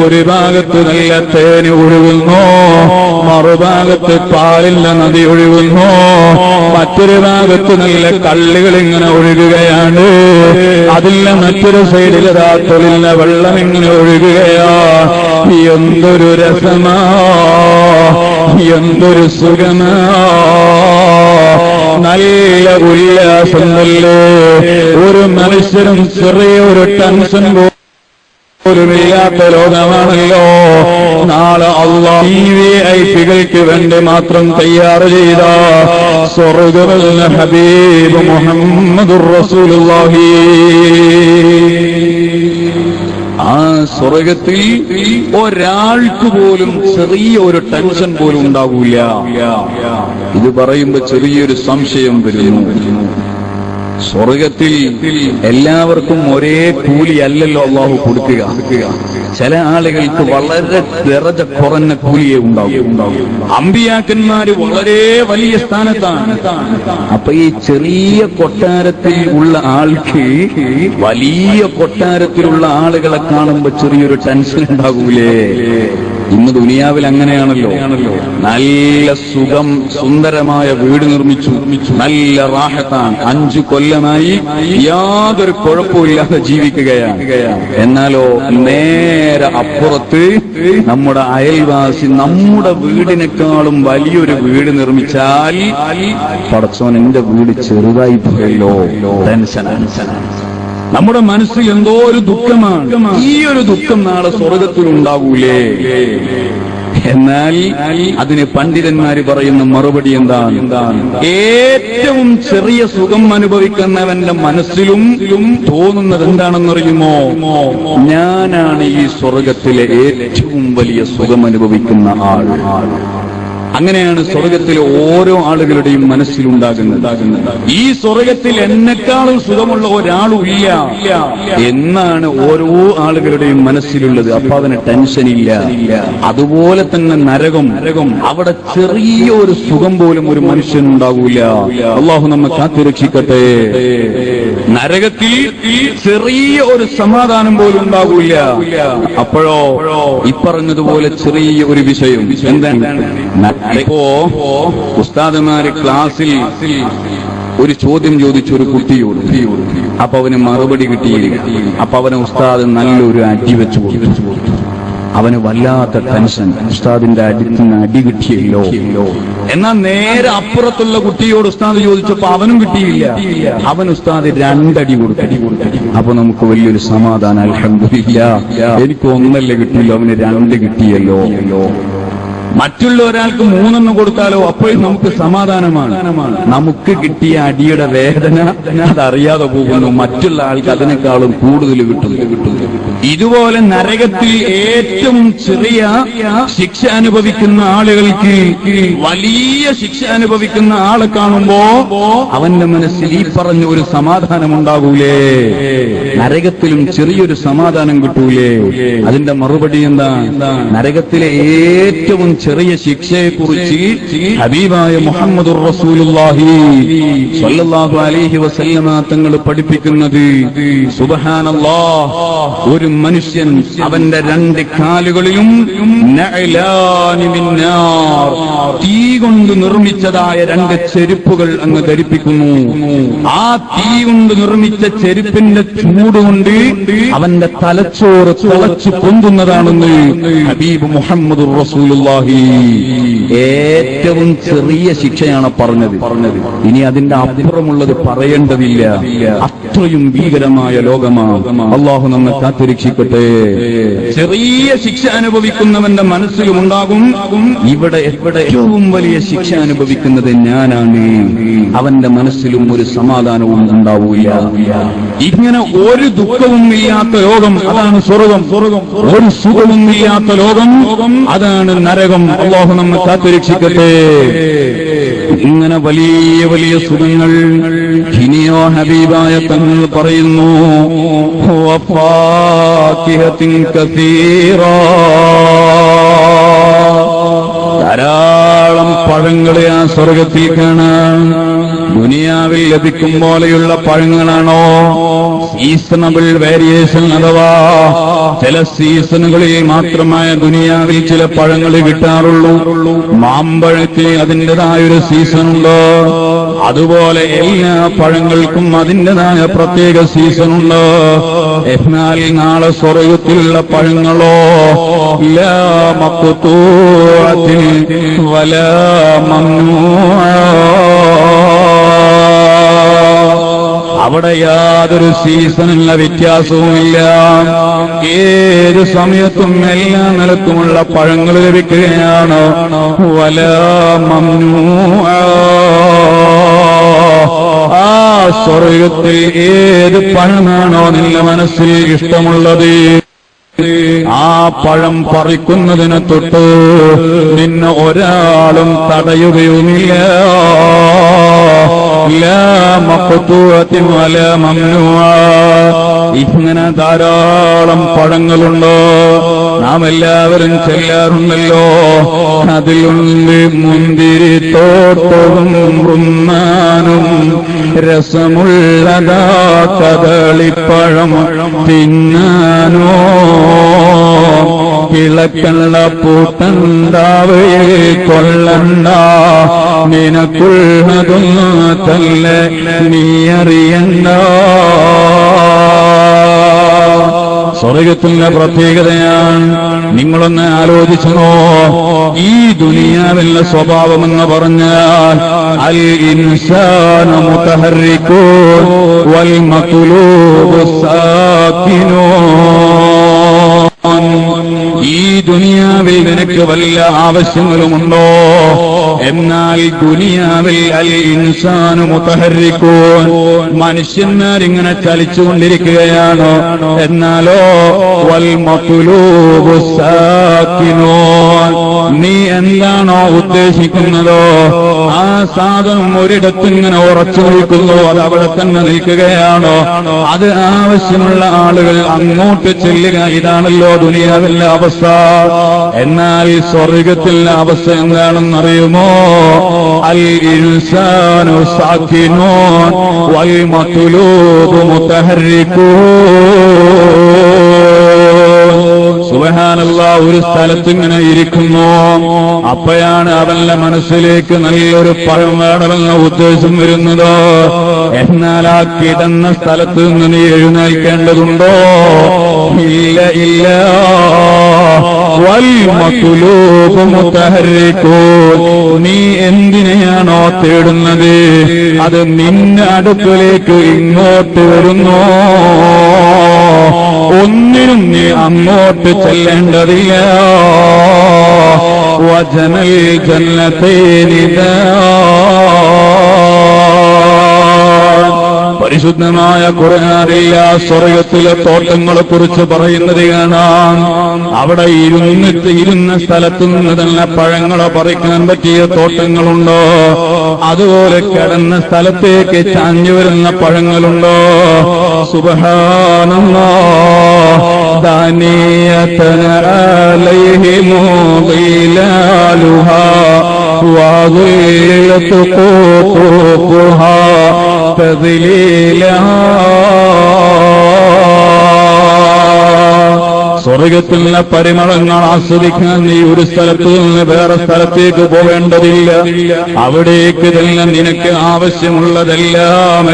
ഒരു ഭാഗത്ത് നല്ല തേന് ഒഴുകുന്നു, മറുഭാഗത്ത് പാലില്ല നദി ഒഴുകുന്നു, മറ്റൊരു ഭാഗത്ത് നല്ല കള്ളുകൾ ഇങ്ങനെ ഒഴുകുകയാണ്. അതില്ല മറ്റൊരു സൈഡിൽ തൊഴിലില്ല വെള്ളം ഇങ്ങനെ ഒഴുകുകയാ. എന്തൊരു രസമാ, എന്തൊരു സുഖമാ, നല്ല ഉല്ലാസം നല്ലേ. ഒരു മനുഷ്യനും ചെറിയൊരു ടെൻഷൻ പോലുമില്ലാത്ത ലോകമാണല്ലോ. നാളെ അല്ലാഹ് ഈ വിഐപികൾക്ക് വേണ്ടി മാത്രം തയ്യാർ ചെയ്ത സ്വർഗ്ഗമെന്ന ഹബീബ് മുഹമ്മദുർ റസൂലുള്ളാഹി. ആ സ്വർഗത്തിൽ ഒരാൾക്ക് പോലും ചെറിയൊരു ടെൻഷൻ പോലും ഉണ്ടാകൂല. ഇത് പറയുമ്പോ ചെറിയൊരു സംശയം വരുന്നു. സ്വർഗത്തിൽ എല്ലാവർക്കും ഒരേ കൂലിയല്ലല്ലോ അള്ളാഹു കൊടുക്കുക. ചില ആളുകൾക്ക് വളരെ ദറജ കുറഞ്ഞ കൂലിയെ ഉണ്ടാവും. അമ്പിയാക്കന്മാര് വളരെ വലിയ സ്ഥാനത്താണ്. അപ്പൊ ഈ ചെറിയ കൊട്ടാരത്തിൽ ഉള്ള ആൾക്ക് വലിയ കൊട്ടാരത്തിലുള്ള ആളുകളെ കാണുമ്പോ ചെറിയൊരു ടെൻഷൻ ഉണ്ടാകൂലേ? ഇന്ന് ദുനിയാവിൽ അങ്ങനെയാണല്ലോ. നല്ല സുഖം സുന്ദരമായ വീട് നിർമ്മിച്ചു, നല്ല റാഹത്താണ്, 5 കൊല്ലമായി യാതൊരു കുഴപ്പമില്ലാതെ ജീവിക്കുകയാണ്. എന്നാലോ നേരെ അപ്പുറത്ത് നമ്മുടെ അയൽവാസി നമ്മുടെ വീടിനേക്കാളും വലിയൊരു വീട് നിർമ്മിച്ചാൽ പടച്ചോൻ എന്റെ വീട് ചെറുതായി പോയല്ലോ, ടെൻഷനാണ്. നമ്മുടെ മനസ്സിൽ എന്തോ ഒരു ദുഃഖമാണ്. ഈ ഒരു ദുഃഖം നാളെ സ്വർഗത്തിലുണ്ടാവൂലേ? എന്നാൽ അതിന് പണ്ഡിതന്മാര് പറയുന്ന മറുപടി എന്താണ്? ഏറ്റവും ചെറിയ സുഖം അനുഭവിക്കുന്നവന്റെ മനസ്സിലും തോന്നുന്നത് എന്താണെന്നറിയുമോ? ഞാനാണ് ഈ സ്വർഗത്തിലെ ഏറ്റവും വലിയ സുഖം അനുഭവിക്കുന്ന ആൾ. അങ്ങനെയാണ് സ്വർഗത്തിലെ ഓരോ ആളുകളുടെയും മനസ്സിലുണ്ടാകുന്നത്. ഈ സ്വർഗത്തിൽ എന്നെക്കാളും സുഖമുള്ള ഒരാളും ഇല്ല എന്നാണ് ഓരോ ആളുകളുടെയും മനസ്സിലുള്ളത്. അപ്പൊ അവന് ടെൻഷനില്ല. അതുപോലെ തന്നെ നരകം, അവിടെ ചെറിയ ഒരു സുഖം പോലും ഒരു മനുഷ്യനുണ്ടാകൂല. അള്ളാഹു നമ്മെ കാത്തുരക്ഷിക്കട്ടെ. നരകത്തിൽ ചെറിയ ഒരു സമാധാനം പോലും ഉണ്ടാകൂല. അപ്പോഴോ ഇപ്പറഞ്ഞതുപോലെ ചെറിയ ഒരു വിഷയം എന്താണ്? ഇപ്പോ ഉസ്താദുമാര് ക്ലാസ്സിൽ ഒരു ചോദ്യം ചോദിച്ചു ഒരു കുട്ടിയോട്. അപ്പൊ അവന് മറുപടി കിട്ടിയില്ല. അപ്പൊ അവന് ഉസ്താദ് നല്ലൊരു അടി വെച്ചു കൊടുത്തു. അവന് വല്ലാത്ത ടെൻഷൻ, ഉസ്താദിന്റെ അടുത്തിന് അടി കിട്ടിയല്ലോ. എന്നാൽ നേരെ അപ്പുറത്തുള്ള കുട്ടിയോട് ഉസ്താദ് ചോദിച്ചപ്പോ അവനും കിട്ടിയില്ല. അവൻ ഉസ്താദ് 2 അടി കൊടുത്തു. അപ്പൊ നമുക്ക് വലിയൊരു സമാധാനം, അൽഹംദുലില്ലാഹ് എനിക്ക് 1 കിട്ടിയില്ല, അവന് 2 കിട്ടിയല്ലോ. മറ്റുള്ള ഒരാൾക്ക് 3 കൊടുത്താലോ അപ്പോഴും നമുക്ക് സമാധാനമാണ്. നമുക്ക് കിട്ടിയ അടിയുടെ വേദന അതറിയാതെ പോകുന്നു. മറ്റുള്ള ആൾക്ക് അതിനേക്കാളും കൂടുതൽ കിട്ടുന്നു. ഇതുപോലെ നരകത്തിൽ ഏറ്റവും ചെറിയ ശിക്ഷ അനുഭവിക്കുന്ന ആളുകൾക്ക് വലിയ ശിക്ഷ അനുഭവിക്കുന്ന ആളെ കാണുമ്പോ അവന്റെ മനസ്സിൽ ഈ പറഞ്ഞ ഒരു സമാധാനം ഉണ്ടാകൂലേ? നരകത്തിലും ചെറിയൊരു സമാധാനം കിട്ടൂലേ? അതിന്റെ മറുപടി എന്താ? നരകത്തിലെ ഏറ്റവും ചെറിയ ശിക്ഷയെക്കുറിച്ച് ഹബീബായ മുഹമ്മദുർ റസൂലുള്ളാഹി സ്വല്ലല്ലാഹു അലൈഹി വസല്ലമ തങ്ങൾ പഠിപ്പിക്കുന്നത്, സുബ്ഹാനല്ലാഹ്, ഒരു മനുഷ്യൻ അവന്റെ 2 കാലുകളിലും നഅലാനി മിൻ നാർ, തീ കൊണ്ട് നിർമ്മിച്ചതായ 2 ചെരുപ്പുകൾ അങ്ങ് ധരിപ്പിക്കുന്നു. ആ തീ കൊണ്ട് നിർമ്മിച്ച ചെരുപ്പിന്റെ ചൂടുകൊണ്ട് അവന്റെ തലച്ചോറ് തിളച്ചു പൊന്തുന്നതാണെന്ന് ഹബീബ് മുഹമ്മദുർ റസൂലുള്ളാഹി. ഏറ്റവും ചെറിയ ശിക്ഷയാണ് പറഞ്ഞത്. ഇനി അതിന്റെ അപ്പുറമുള്ളത് പറയേണ്ടതില്ല. അത്രയും ഭീകരമായ ലോകമാണ്. അള്ളാഹു നമ്മെ കാത്തുരക്ഷിക്കട്ടെ. ചെറിയ ശിക്ഷ അനുഭവിക്കുന്നവന്റെ മനസ്സിലും ഉണ്ടാകും, ഇവിടെ ഏറ്റവും വലിയ ശിക്ഷ അനുഭവിക്കുന്നത് ഞാനാണ്. അവന്റെ മനസ്സിലും ഒരു സമാധാനവും ഉണ്ടാവൂല. ഇങ്ങനെ ഒരു ദുഃഖവും ഇല്ലാത്ത ലോകം, അതാണ് സ്വർഗം. ഒരു സുഖവും ഇല്ലാത്ത ലോകം, അതാണ് നരകം. അല്ലാഹു നമ്മെ കാത്തുരക്ഷിക്കട്ടെ. ഇങ്ങനെ വലിയ വലിയ സുഖങ്ങൾ ഇനിയോ ഹബീബായ തങ്ങൾ പറയുന്നു, വഫാകിഹത്തിൻ കസീറ, ധാരാളം പഴങ്ങളെ ആ സ്വർഗത്തിൽ കാണാൻ. ദുനിയാവിൽ ലഭിക്കും പോലെയുള്ള പഴങ്ങളാണോ? സീസണബിൾ വേരിയേഷൻ, അഥവാ ചില സീസണുകളിൽ മാത്രമായ ദുനിയാവിൽ ചില പഴങ്ങൾ കിട്ടാറുള്ളൂ. മാമ്പഴത്തിന് അതിൻ്റെതായൊരു സീസണുണ്ട്. അതുപോലെ എല്ലാ പഴങ്ങൾക്കും അതിൻ്റെതായ പ്രത്യേക സീസണുണ്ട്. എന്നാൽ നാളെ സ്വർഗത്തിലുള്ള പഴങ്ങളോ ലാ മഖ്തൂഅത്തിൻ വലാ മംനൂഅ, അവിടെ യാതൊരു സീസണുള്ള വ്യത്യാസവുമില്ല. ഏത് സമയത്തും എല്ലാ നിലക്കുമുള്ള പഴങ്ങൾ ലഭിക്കുകയാണ്. വലാ മംനൂഅ, ആ സ്വർഗത്തിൽ ഏത് പഴമാണോ നിന്റെ മനസ്സിൽ ഇഷ്ടമുള്ളത്, ആ പഴം പറിക്കുന്നതിനെ തൊട്ട് നിന്നെ ഒരാളും തടയുകയുമില്ല. ലാ മഖ്തൂഅത്തിൻ വലാ മംനൂഅ. ഇങ്ങനെ ധാരാളം പഴങ്ങളുണ്ടോ? നാം എല്ലാവരും ചെല്ലാറുണ്ടല്ലോ. അതിലുണ്ട് മുന്തിരിത്തോട്ടവും റുമ്മാനും, രസമുള്ളതാ കദളിപ്പഴം തിന്നാനോ, കിളക്കള്ള പൂട്ടണ്ടാവയെ കൊള്ളണ്ട, നിനക്കുള്ളതൊന്നു തല്ല നീ അറിയണ്ട. സ്വർഗത്തിന്റെ പ്രത്യേകതയാണ്. നിങ്ങളൊന്ന് ആലോചിച്ചോ, ഈ ദുനിയാവിലെ സ്വഭാവമെന്ന് പറഞ്ഞാൽ അൽ ഇൻസാനു മുതഹർരികൂൻ വൽ മത്ലൂബു സാകിനൂൻ. ഈ ദുനിയാവിൽ നിനക്ക് വല്ല ആവശ്യങ്ങളുമുണ്ടോ? എന്നാൽ ദുനിയാവിൽ അൽ ഇൻസാനു മുതഹർരികൂൻ, മനുഷ്യന്മാരിങ്ങനെ ചലിച്ചുകൊണ്ടിരിക്കുകയാണ്. എന്നാലോ വൽ മത്ലൂബു സാകിനൂൻ, നീ എന്താണോ ഉദ്ദേശിക്കുന്നതോ ആ സാധനം ഒരിടത്ത് ഇങ്ങനെ ഉറച്ചു നിൽക്കുന്നു, അത് അവിടെ തന്നെ നിൽക്കുകയാണോ. അത് ആവശ്യമുള്ള ആളുകൾ അങ്ങോട്ട് ചെല്ലുക. ഇതാണല്ലോ ദുനിയാവിലെ അവസ്ഥ. എന്നാൽ സ്വർഗത്തിലെ അവസ്ഥ എന്താണെന്നറിയുമോ? അൽ ഇൻസാനു സാകിനൂൻ വൽ മത്ലൂബു മുതഹർരികൂൻ. സുബ്ഹാനല്ലാഹ്, ഒരു സ്ഥലത്ത് ഇങ്ങനെ ഇരിക്കുന്നു, അപ്പോഴാണ് അവന്റെ മനസ്സിലേക്ക് നല്ലൊരു പഴം വേണമെന്ന ഉദ്ദേശം വരുന്നത്. എന്നാൽ ആ കിടന്ന സ്ഥലത്ത് നിന്ന് നീ എഴുന്നേൽക്കേണ്ടതുണ്ടോ? ഇല്ല, ഇല്ല. വൽ മത്ലൂബു മുതഹർരികൂൻ, നീ എന്തിനെയാണോ തേടുന്നത് അത് നിന്റെ അടുക്കലേക്ക് ഇങ്ങോട്ട് വരുന്നു. ഒന്നിനും നീ അങ്ങോട്ട് ചെല്ലേണ്ടതില്ല. വജനൽ ജന്നതൈനിദാ, പരിശുദ്ധമായ ഖുർആനിൽ സ്വർഗത്തിലെ തോട്ടങ്ങളെ കുറിച്ച് പറയുന്നത് കാണാം. അവിടെ ഇരുന്ന സ്ഥലത്തു നിന്ന് തന്നെ പഴങ്ങളെ പറിക്കാൻ പറ്റിയ തോട്ടങ്ങളുണ്ടോ? അതുപോലെ കിടന്ന സ്ഥലത്തേക്ക് ചാഞ്ഞു വരുന്ന പഴങ്ങളുണ്ടോ? സുബ്ഹാനല്ലാഹ്, ദാനിയതന അലൈഹിമു ളിലാലുഹാ വദില്ലതു ഖുതുഫുഹാ തദ്ലീലാ. സ്വർഗത്തിലുള്ള പരിമളങ്ങൾ ആസ്വദിക്കാൻ നീ ഒരു സ്ഥലത്തു നിന്ന് വേറെ സ്ഥലത്തേക്ക് പോവേണ്ടതില്ല. അവിടേക്ക് തന്നെ നിനക്ക് ആവശ്യമുള്ളതെല്ലാം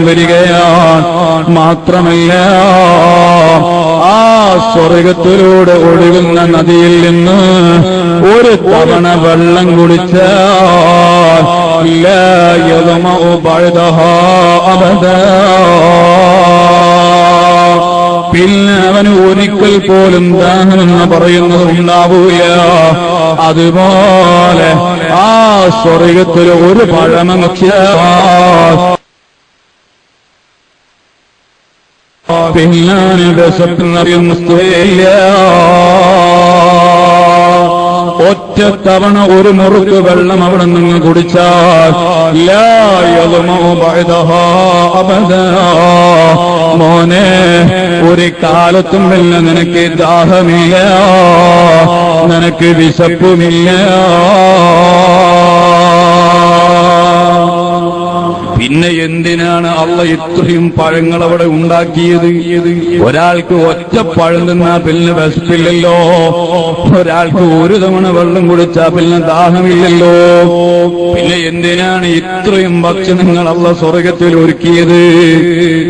വരികയാണ്. മാത്രമല്ല, ആ സ്വർഗത്തിലൂടെ ഒഴുകുന്ന നദിയിൽ നിന്ന് ഒരു തവണ വെള്ളം കുടിച്ചാൽ ലാ യദ്മഉ ബഅദഹാ അബദാ, പിന്നെ അവന് ഒരിക്കൽ പോലും ദാഹമെന്ന് പറയുന്നത് ഉണ്ടാവൂല. അതുപോലെ ആ സ്വർഗത്തിൽ ഒരു പഴമനുഷ്യാൽ പിന്നാണ് വിശപ്പിനറിയുന്നില്ല. ഒറ്റ തവണ ഒരു മുറുക്ക് വെള്ളം അവിടെ നിന്ന് കുടിച്ചാൽ ലാ യദ്മഉ ബഅദഹാ അബദാ. മോനെ, ഒരു കാലത്തും വല്ല നിനക്ക് ദാഹമില്ല, നിനക്ക് വിശപ്പുമില്ല. പിന്നെ എന്തിനാണ് അള്ളാഹ് ഇത്രയും പഴങ്ങൾ അവിടെ ഉണ്ടാക്കിയത്? ഒരാൾക്ക് ഒറ്റ പഴം തിന്നാ പിന്നെ വിശപ്പില്ലല്ലോ, ഒരാൾക്ക് ഒരു തവണ വെള്ളം കുടിച്ചാ പിന്നെ ദാഹമില്ലല്ലോ. പിന്നെ എന്തിനാണ് ഇത്രയും ഭക്ഷണങ്ങൾ അള്ളാഹ് സ്വർഗത്തിൽ ഒരുക്കിയത്?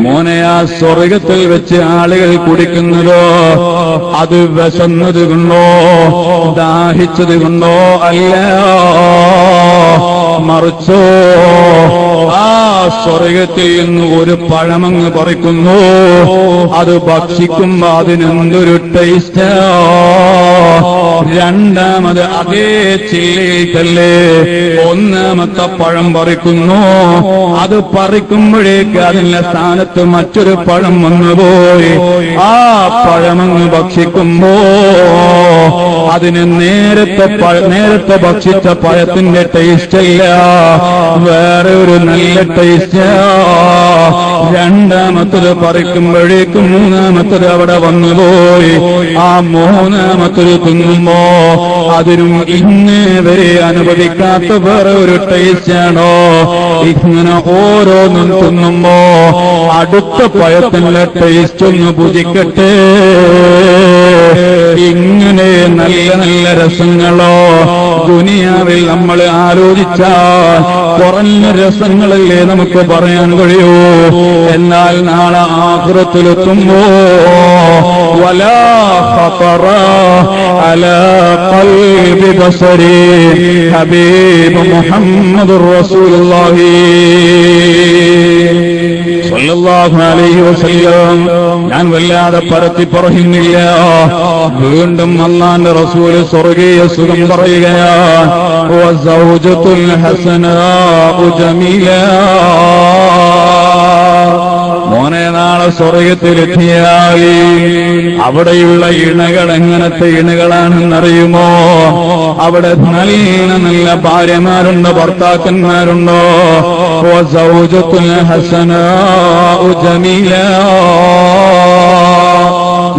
മോനെ, ആ സ്വർഗത്തിൽ വെച്ച് ആളുകൾ കുടിക്കുന്നതോ അത് വിശന്നത് കൊണ്ടോ ദാഹിച്ചത് കൊണ്ടോ അല്ല, മറിച്ചോ ആ സ്വർഗത്തിൽ നിന്ന് ഒരു പഴമങ്ങ് പറിക്കുന്നു, അത് ഭക്ഷിക്കുമ്പോ അതിനെന്തൊരു ടേസ്റ്റ്. രണ്ടാമത് അതേ ചില്ലയിൽക്കല്ലേ ഒന്നാമത്തെ പഴം പറിക്കുന്നു, അത് പറിക്കുമ്പോഴേക്ക് അതിന്റെ സ്ഥാനത്ത് മറ്റൊരു പഴം വന്നുപോയി. ആ പഴമങ്ങ് ഭക്ഷിക്കുമ്പോ അതിന് നേരത്തെ ഭക്ഷിച്ച പഴത്തിന്റെ ടേസ്റ്റ് അല്ല, വേറെ ഒരു നല്ല ടേസ്റ്റ്. രണ്ടാമത്തത് പറിക്കുമ്പോഴേക്കും മൂന്നാമത്തത് അവിടെ വന്നുപോയി. ആ മൂന്നാമത്തത് തിന്നുമ്പോ അതിനും ഇന്നേ വരെ അനുഭവിക്കാത്ത വേറെ ഒരു ടേസ്റ്റാണോ? ഇങ്ങനെ ഓരോന്നും തിന്നുമ്പോ അടുത്ത പഴത്തിന്റെ ടേസ്റ്റ് ഒന്ന് ഭുജിക്കട്ടെ ഇങ്ങനെ നല്ല നല്ല രസങ്ങളോ ദുനിയാവിൽ നമ്മൾ ആലോചിച്ചാൽ കുറഞ്ഞ രസങ്ങളല്ലേ നമുക്ക് പറയാൻ കഴിയൂ. എന്നാൽ നാളെ ആഖിറത്തിലെത്തുമ്പോ വലാ ഖതറ അലാ ഖൽബി ബസരി ഹബീബ് മുഹമ്മദുർ റസൂലുള്ളാഹി സല്ലല്ലാഹു അലൈഹി വസല്ലം. ഞാൻ വല്ലാതെ പരത്തി പറയുന്നില്ല. വീണ്ടും അല്ലാഹുവിന്റെ റസൂൽ സ്വർഗീയ സുഖം പറയുകയാണ്. വസൗജത്തുൽ ഹസനാഉ ജമീലാ. മോനെ, നാളെ സ്വർഗത്തിലെത്തിയാൽ അവിടെയുള്ള ഇണകൾ എങ്ങനത്തെ ഇണകളാണെന്നറിയുമോ? അവിടെ നല്ല നല്ല ഭാര്യമാരുണ്ടോ, ഭർത്താക്കന്മാരുണ്ടോ? വസൗജത്തുൽ ഹസനാഉ ജമീലാ.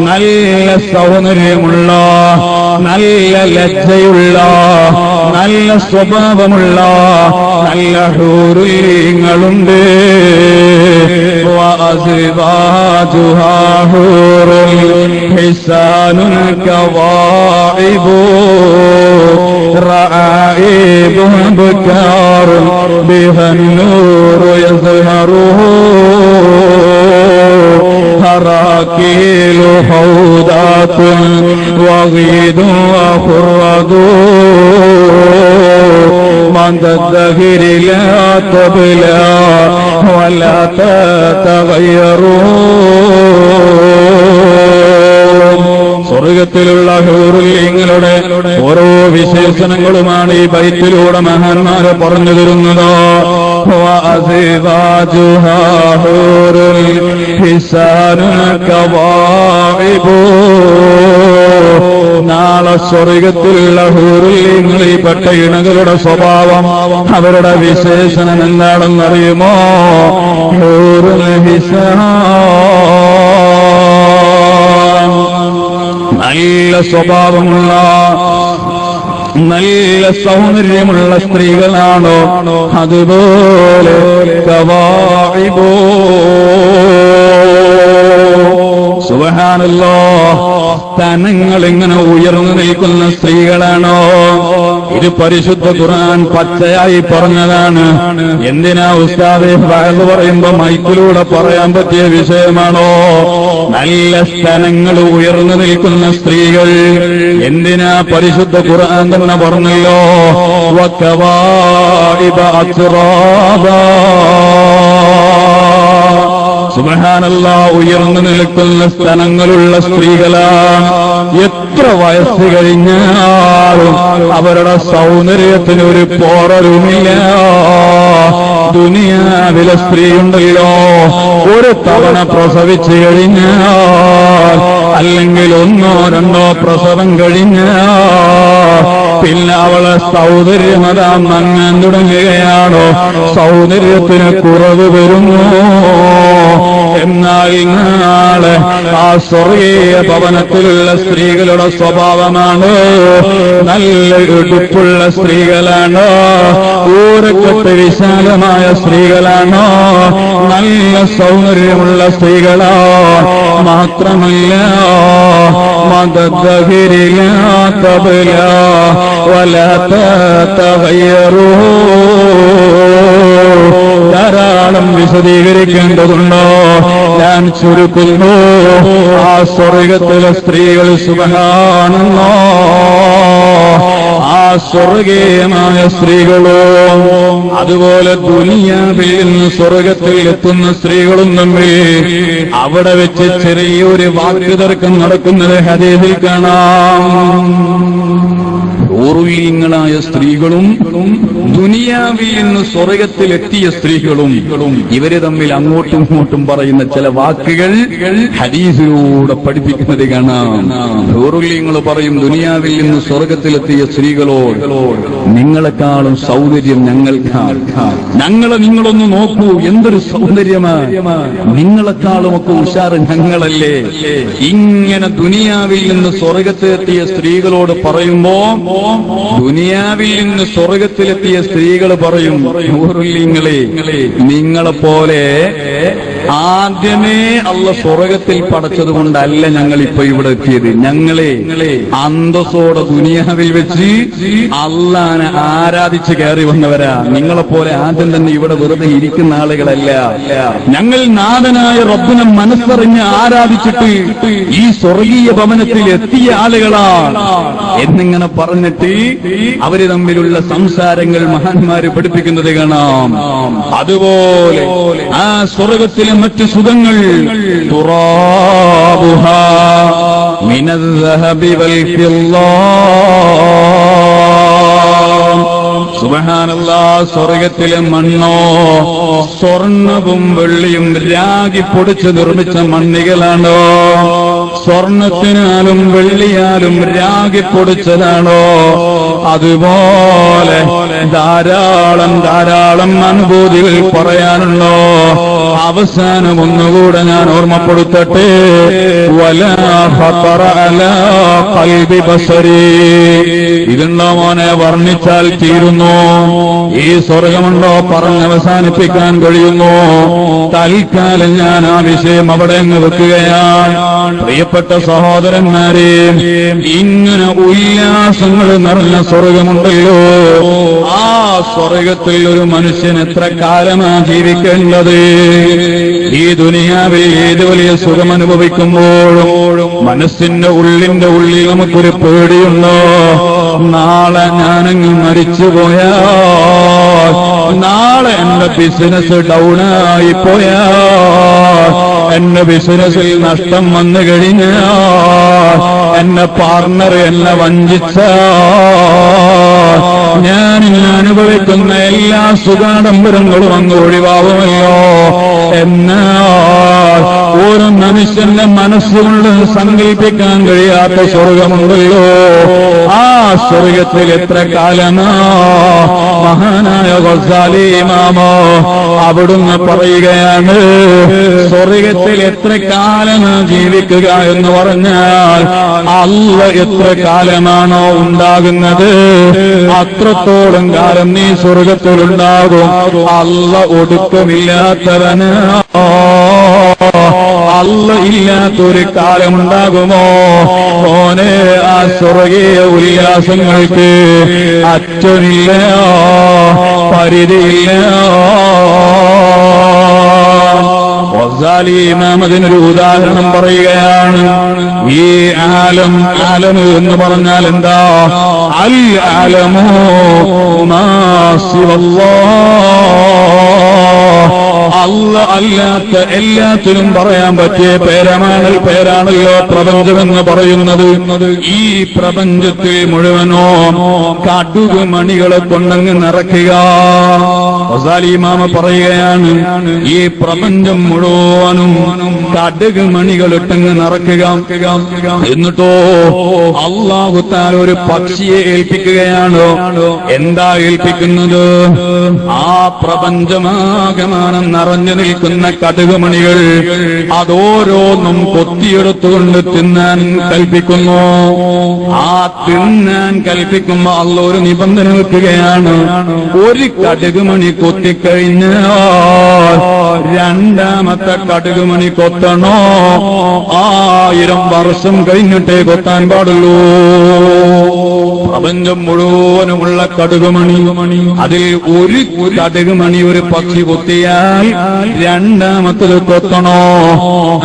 നല്ല സൗന്ദര്യമുള്ള, നല്ല ലജ്ജയുള്ള, നല്ല സ്വഭാവമുള്ള നല്ല ഹൂറുകളുണ്ട്. വഅസ്വാജുഹാ ഹൂറുൽ ഹിസാനുൽ കവാഇബു റആയിബു ബകാറുൻ ബിഹന്നൂറു യസ്ഹറുഹു ഹറാക്കീലു ഹൗദാത്തുൻ വഗീദു വഖുറദു മന്ദദ്ദഹിരി ലാ തബ്ലാ വലാ തതഗയ്യറൂ. സ്വർഗത്തിലുള്ള ഹൂറുകളുടെ ഓരോ വിശേഷണങ്ങളുമാണ് ഈ ബൈത്തിലൂടെ മഹാന്മാരെ പറഞ്ഞു തരുന്നത്. വഅസ്വാജുഹാ ഹൂറുൽ ഹിസാനുൽ കവാഇബു. നാളെ സ്വർഗത്തിലുള്ള ഹൂറുകളിൽപ്പെട്ട ഇണകളുടെ സ്വഭാവം, അവരുടെ വിശേഷണം എന്താണെന്നറിയുമോ? ഹൂറുൽ ഹിസാൻ. നല്ല സ്വഭാവമുള്ള, നല്ല സൗന്ദര്യമുള്ള സ്ത്രീകളാണോ? അതുപോലെ കവാഇബോ. സുബ്ഹാനല്ലാഹ്. സ്തനങ്ങൾ ഇങ്ങനെ ഉയർന്നു നിൽക്കുന്ന സ്ത്രീകളാണോ? ഇത് പരിശുദ്ധ ഖുർആൻ പച്ചയായി പറഞ്ഞതാണ്. എന്തിനാ ഉസ്താദേ വഅദ് പറയുമ്പോ മൈക്കിലൂടെ പറയാൻ പറ്റിയ വിഷയമാണോ? നല്ല സ്തനങ്ങൾ ഉയർന്നു നിൽക്കുന്ന സ്ത്രീകൾ എന്തിനാ പരിശുദ്ധ ഖുർആൻ തന്നെ പറഞ്ഞല്ലോ. വകവാഇബ അത്റാബാ. സുബ്ഹാനല്ലാഹ്. ഉയർന്നു നിൽക്കുന്ന സ്ഥലങ്ങളുള്ള സ്ത്രീകളാണ്. എത്ര വയസ്സ് കഴിഞ്ഞാലും അവരുടെ സൗന്ദര്യത്തിന് ഒരു പോറലുമില്ല. ദുനിയാവിലെ സ്ത്രീയുണ്ടല്ലോ, ഒരു തവണ പ്രസവിച്ചു കഴിഞ്ഞാൽ, അല്ലെങ്കിൽ ഒന്നോ രണ്ടോ പ്രസവം കഴിഞ്ഞാൽ പിന്നെ അവളെ സൗന്ദര്യമതാ മങ്ങാൻ തുടങ്ങുകയാണോ? സൗന്ദര്യത്തിന് കുറവ് വരുന്നു. എന്നാൽ നാളെ ആ സ്വർഗീയ ഭവനത്തിലുള്ള സ്ത്രീകളുടെ സ്വഭാവമാണ് നല്ല ഉടുപ്പുള്ള സ്ത്രീകളാണോ? ഊരക്കെട്ട് വിശാലമായ സ്ത്രീകളാണോ? നല്ല സൗന്ദര്യമുള്ള സ്ത്രീകളോ? മാത്രമല്ല മദദ്ദഹിരിലാ തബ്ലാ വലാ തതഗയ്യറൂ. ധാരാളം വിശദീകരിക്കേണ്ടതുണ്ടോ? ഞാൻ ചുരുക്കുന്നു. ആ സ്വർഗത്തിലെ സ്ത്രീകൾ സുബ്ഹാനല്ലാഹ്, ആ സ്വർഗീയമായ സ്ത്രീകളോ അതുപോലെ ദുനിയാവിൽ നിന്ന് സ്വർഗത്തിൽ എത്തുന്ന സ്ത്രീകളും തമ്മിൽ അവിടെ വെച്ച് ചെറിയൊരു വാക്ക് തർക്കം നടക്കുന്നത് ഹദീസിൽ കാണാം. ഓർവീങ്ങളായ സ്ത്രീകളും ദുനിയാവിൽ നിന്ന് സ്വർഗത്തിലെത്തിയ സ്ത്രീകളും ഇവര് തമ്മിൽ അങ്ങോട്ടും ഇങ്ങോട്ടും പറയുന്ന ചില വാക്കുകൾ ഹദീസിലൂടെ പഠിപ്പിക്കുന്നത് കാണാം. ഓർവീങ്ങൾ പറയും, ദുനിയാവിൽ നിന്ന് സ്വർഗത്തിലെത്തിയ സ്ത്രീകളോട് നിങ്ങളെക്കാളും സൗന്ദര്യം ഞങ്ങൾക്കാണ്. ഞങ്ങളെ നിങ്ങളൊന്ന് നോക്കൂ, എന്തൊരു സൗന്ദര്യമാണ്. നിങ്ങളെക്കാളും ഒക്കെ ഉഷാറ് ഞങ്ങളല്ലേ. ഇങ്ങനെ ദുനിയാവിൽ നിന്ന് സ്വർഗത്തിലെത്തിയ സ്ത്രീകളോട് പറയുമ്പോ ദുനിയാവിൽ നിന്ന് സ്വർഗത്തിലെത്തിയ സ്ത്രീകൾ പറയും, നിങ്ങളെ പോലെ ആദ്യമേ അള്ള സ്വർഗത്തിൽ പടച്ചത് കൊണ്ടല്ല ഞങ്ങൾ ഇപ്പൊ ഇവിടെ എത്തിയത്. ഞങ്ങളെ അന്തസ്സോടെ ദുനിയാവിൽ വെച്ച് അള്ളാനെ ആരാധിച്ച് കയറി വന്നവരാ. നിങ്ങളെപ്പോലെ ആദ്യം തന്നെ ഇവിടെ വെറുതെ ഇരിക്കുന്ന ആളുകളല്ല. ഞങ്ങൾ നാഥനായ റബ്ബിനെ മനസ്സറിഞ്ഞ് ആരാധിച്ചിട്ട് ഈ സ്വർഗീയ ഭവനത്തിൽ എത്തിയ ആളുകളാണ് എന്നിങ്ങനെ പറഞ്ഞിട്ട് അവര് തമ്മിലുള്ള സംസാരങ്ങൾ മഹാന്മാര് പഠിപ്പിക്കുന്നത് കാണാം. അതുപോലെ ആ സ്വർഗത്തിലെ മറ്റു സുഖങ്ങൾ തുറാബുഹാ മിനദ്ദഹബി വൽ ഫിദ്ദാ. സുബ്ഹാനല്ലാഹ്, സ്വർഗത്തിലെ മണ്ണോ സ്വർണവും വെള്ളിയും രാഗി പൊടിച്ച് നിർമ്മിച്ച മണ്ണികളാണോ? സ്വർണത്തിനാലും വെള്ളിയാലും രാഗി പൊടിച്ചതാണോ? അതുപോലെ ധാരാളം ധാരാളം അനുഭൂതികൾ പറയാനുണ്ടോ? അവസാനം ഒന്നുകൂടെ ഞാൻ ഓർമ്മപ്പെടുത്തട്ടെ. വലാ ഖതറ അലാ ഖൽബി ബസരി. ഇതുണ്ടോ മോനെ? വർണ്ണിച്ചാൽ തീരുന്നു. ഈ സ്വർഗമുണ്ടോ പറഞ്ഞവസാനിപ്പിക്കാൻ കഴിയുന്നു? തൽക്കാലം ഞാൻ ആ വിഷയം അവിടെ അങ്ങ് വെക്കുകയാണ്. പ്രിയപ്പെട്ട സഹോദരന്മാരെ, ഇങ്ങനെ ഉല്ലാസങ്ങൾ നിറഞ്ഞ സ്വർഗമുണ്ടല്ലോ. ആ സ്വർഗത്തിൽ ഒരു മനുഷ്യൻ എത്ര കാലമാ ജീവിക്കേണ്ടത്? ഈ ദുനിയാവിൽ ഏത് വലിയ സുഖം അനുഭവിക്കുമ്പോഴും മനസ്സിന്റെ ഉള്ളിൽ നമുക്കൊരു പേടിയുണ്ടോ? നാളെ ഞാനങ്ങ് മരിച്ചുപോയാൽ, നാളെ എന്റെ ബിസിനസ് ഡൗണായി പോയാൽ, എന്റെ ബിസിനസ്സിൽ നഷ്ടം വന്നു കഴിഞ്ഞാൽ, എന്റെ പാർട്ണർ എന്നെ വഞ്ചിച്ചാൽ, ഞാൻ ഇന്ന് അനുഭവിക്കുന്ന എല്ലാ സുഖാഡംബരങ്ങളും അങ്ങ് ഒഴിവാകുമല്ലോ. എന്നാൽ ഒരു മനുഷ്യന്റെ മനസ്സുകൊണ്ട് സങ്കല്പിക്കാൻ കഴിയാത്ത സ്വർഗമുണ്ടല്ലോ. ആ സ്വർഗത്തിൽ എത്ര കാലമാ? മഹാനായ ഗസാലി ഇമാമോ അവിടുന്ന് പറയുകയാണ്, സ്വർഗത്തിൽ എത്ര കാലമാ ജീവിക്കുക എന്ന് പറഞ്ഞാൽ, അല്ല എത്ര കാലമാണോ ഉണ്ടാകുന്നത് അത്രത്തോളം കാലം നീ സ്വർഗത്തിലുണ്ടാകും. അല്ല ഒടുക്കമില്ലാത്തവന്, അല്ല ഇല്ലാത്തൊരു കാലമുണ്ടാകുമോ? ഓനെ ആ സ്വർഗീയ ഉല്ലാസങ്ങൾക്ക് അറ്റമില്ല, പരിധിയില്ല. ഗസാലി ഇമാം അതിനൊരു ഉദാഹരണം പറയുകയാണ്. ഈ ആലം എന്ന് പറഞ്ഞാൽ എന്താ? അൽ ആലമു മാ സിവല്ലാഹ്. അല്ല അല്ലാത്ത എല്ലാത്തിനും പറയാൻ പറ്റിയ പേരാണല്ലോ പ്രപഞ്ചമെന്ന് പറയുന്നത്. ഈ പ്രപഞ്ചത്തിൽ മുഴുവനോ കടുക് മണികളെ കൊണ്ടങ്ങ് നിറയ്ക്കുക. ഗസാലി ഇമാം പറയുകയാണ്, ഈ പ്രപഞ്ചം മുഴുവനും കടുക് മണികളിട്ടങ്ങ് നിറയ്ക്കുക. എന്നിട്ടോ അല്ലാഹു തആല ഒരു പക്ഷിയെ ഏൽപ്പിക്കുകയാണ്. എന്താ ഏൽപ്പിക്കുന്നത്? ആ പ്രപഞ്ചമാകമാനം നിറഞ്ഞു നിൽക്കുന്ന കടുകുമണികൾ അതോരോന്നും കൊത്തിയെടുത്തുകൊണ്ട് തിന്നാൻ കൽപ്പിക്കുന്നു. ആ തിന്നാൻ കൽപ്പിക്കുമ്പോ അള്ള ഒരു നിബന്ധന വെക്കുകയാണ്. ഒരു കടുകുമണി കൊത്തിക്കഴിഞ്ഞാൽ രണ്ടാമത്തെ കടുകുമണി കൊത്തണോ 1000 വർഷം കഴിഞ്ഞിട്ടേ കൊത്താൻ പാടുള്ളൂ. പ്രപഞ്ചം മുഴുവനുമുള്ള കടുകുമണി, അതിൽ ഒരു കടുകുമണി ഒരു പക്ഷി കൊത്തിയാൽ രണ്ടാമത്തത് കൊത്തണോ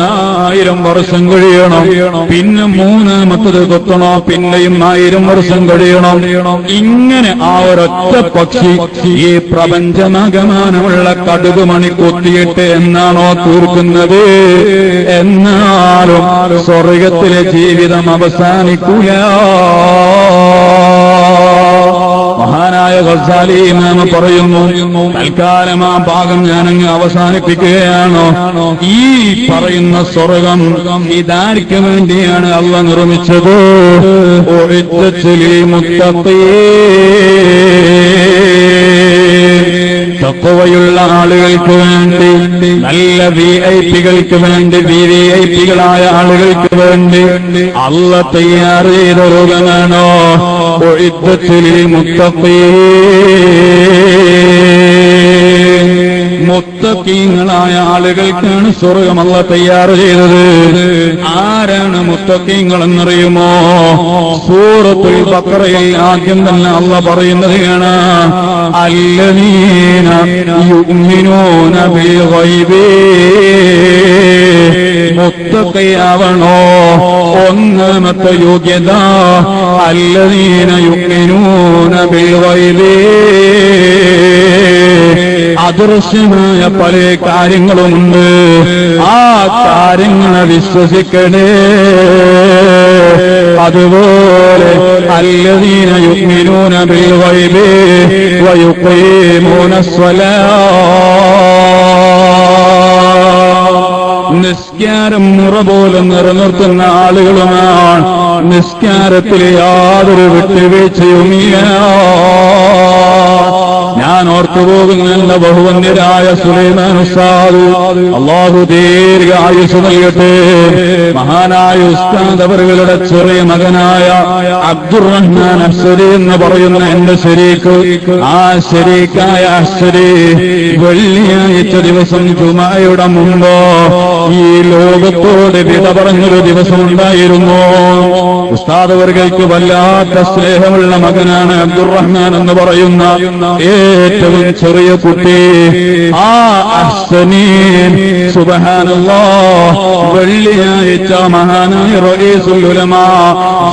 1000 വർഷം കഴിയണം. പിന്നെ മൂന്നാമത്തത് കൊത്തണോ പിന്നെയും 1000 വർഷം കഴിയണം. ഇങ്ങനെ ആ ഒരൊറ്റ പക്ഷി ഈ പ്രപഞ്ചമാകമാനമുള്ള കടുകുമണി കൊത്തിയിട്ട് എന്നാണോ തീർക്കുന്നത്? എന്നാലും സ്വർഗത്തിലെ ജീവിതം അവസാനിക്കൂല. മഹാനായ ഗസാലി ഇമാം പറയുന്നു, തൽക്കാലം ആ ഭാഗം ഞാനങ്ങ് അവസാനിപ്പിക്കുകയാണോ? ഈ പറയുന്ന സ്വർഗം ഇതാർക്ക് വേണ്ടിയാണ് അള്ള നിർമ്മിച്ചത്? തഖ്വയുള്ള ആളുകൾക്ക് വേണ്ടി, നല്ല വിഐപികൾക്ക് വേണ്ടി, വിഐപികളായ ആളുകൾക്ക് വേണ്ടി അള്ള തയ്യാർ ചെയ്ത രോഗമാണോ? മുത്തഖീൻ മുത്തഖീങ്ങളായ ആളുകൾക്കാണ് സ്വർഗ്ഗം അല്ലാഹു തയ്യാർ ചെയ്തത്. ആരാണ് മുത്തഖീങ്ങൾ എന്നറിയുമോ? സൂറത്തുൽ ബഖറയിൽ ആദ്യം തന്നെ അല്ലാഹു പറയുന്നത് കാണാം, അല്ലദീന യുഅ്മിനൂന ബിൽ ഗൈബി. മുത്തഖിയാവണോ ഒന്നാമത്തെ യോഗ്യത, അല്ലദീന യുഅ്മിനൂന ബിൽ ഗൈബി. അദൃശ്യമായ പല കാര്യങ്ങളുമുണ്ട്, ആ കാര്യങ്ങളെ വിശ്വസിക്കണേ. അതുപോലെ അല്ലദീന യുഅ്മിനൂന ബിൽ ഗൈബി വയുഖീമൂന സ്വലാത്ത്. നിസ്കാരം മുറ പോലെ നിലനിർത്തുന്ന ആളുകളുമാണ്. നിസ്കാരത്തിൽ യാതൊരു വിട്ടുവീഴ്ചയുമില്ല. ഞാൻ ഓർത്തുപോകുന്ന എന്റെ ബഹുവന്യരായ സുലൈമാൻ ഉസ്താദ്, അല്ലാഹു ദീർഘ ആയുസ് നൽകട്ടെ. മഹാനായ ഉസ്താദ് അവരുടെ ചെറിയ മകനായ അബ്ദുറഹ്മാൻ അശ്വരി എന്ന് പറയുന്ന എന്റെ ശരീക്ക്, ആ ശരീക്കായ അശ്വരി വെള്ളിയാഴ്ച ദിവസം ജുമഅയുടെ മുമ്പ് ഈ ലോകത്തോട് വിട പറഞ്ഞൊരു ദിവസം ഉണ്ടായിരുന്നു. ഉസ്താദ് അവർക്ക് വല്ലാത്ത സ്നേഹമുള്ള മകനാണ് അബ്ദുറഹ്മാൻ എന്ന് പറയുന്ന ഏറ്റവും ചെറിയ കുട്ടി. ആ അഹ്സനീൻ സുബ്ഹാനല്ലാഹ് വെള്ളിയാഴ്ച മഹാനായ റഈസുൽ ഉലമാ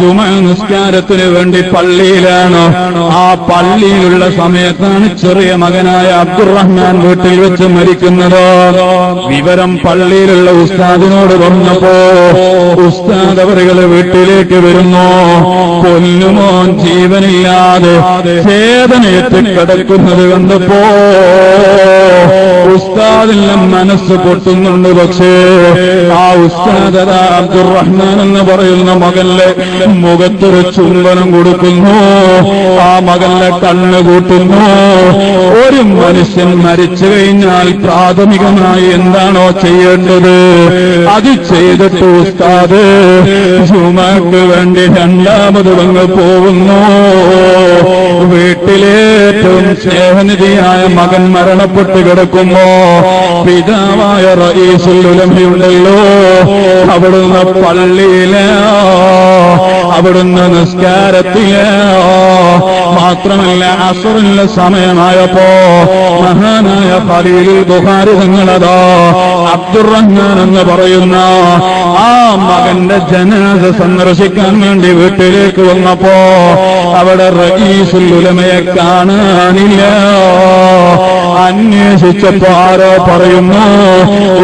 ജുമുഅ നിസ്കാരത്തിന് വേണ്ടി പള്ളിയിലാണ്. ആ പള്ളിയിലുള്ള സമയത്താണ് ചെറിയ മകനായ അബ്ദുറഹ്മാൻ വീട്ടിൽ വെച്ച് മരിക്കുന്നത്. വിവരം പള്ളിയിലുള്ള ഉസ്താദിനോട് പറഞ്ഞപ്പോ ഉസ്താദ് അവരുടെ വീട്ടിലേക്ക് വരുന്നു. പൊന്നുമോൻ ജീവനില്ലാതെ ചേതനയേറ്റ് കിടക്കുന്നത് കണ്ടപ്പോ ഉസ്താദിന്റെ മനസ്സ് പൊട്ടുന്നുണ്ട്. പക്ഷേ ആ ഉസ്താദ് അബ്ദുറഹ്മാൻ എന്ന് പറയുന്ന മകന്റെ മുഖത്തൊരു ചുംബനം കൊടുക്കുന്നു, ആ മകന്റെ കണ്ണ് കൂട്ടുന്നു. ഒരു മനുഷ്യൻ മരിച്ചു കഴിഞ്ഞാൽ പ്രാഥമികമായി എന്താണോ ചെയ്യേണ്ടത് അത് ചെയ്തിട്ട് ഉസ്താദ് ജുമഅക്ക് വേണ്ടി രണ്ടാമത് വന്ന് പോകുന്നു. വീട്ടിലേറ്റവും സ്നേഹനിധിയായ മകൻ മരണപ്പെട്ട് കിടക്കുമ്പോ പിതാവായ റഈസുൽ ഉലമയുണ്ടല്ലോ, അവിടുന്ന് പള്ളിയിലെ, അവിടുന്ന് നിസ്കാരത്തിലെ, മാത്രമല്ല അസ്റിന്റെ സമയമായപ്പോ മഹാനായ ഖലീലുൽ ബുഖാരി തങ്ങളതാ അബ്ദുറഹ്മാൻ എന്ന് പറയുന്ന ആ മകന്റെ ജനാസ സന്ദർശിക്കാൻ വേണ്ടി വീട്ടിലേക്ക് വന്നപ്പോ അവിടെ റഈസുൽ ഉലമയെ കാണാനില്ല. അന്വേഷിച്ചപ്പോ ആരോ പറയുന്നു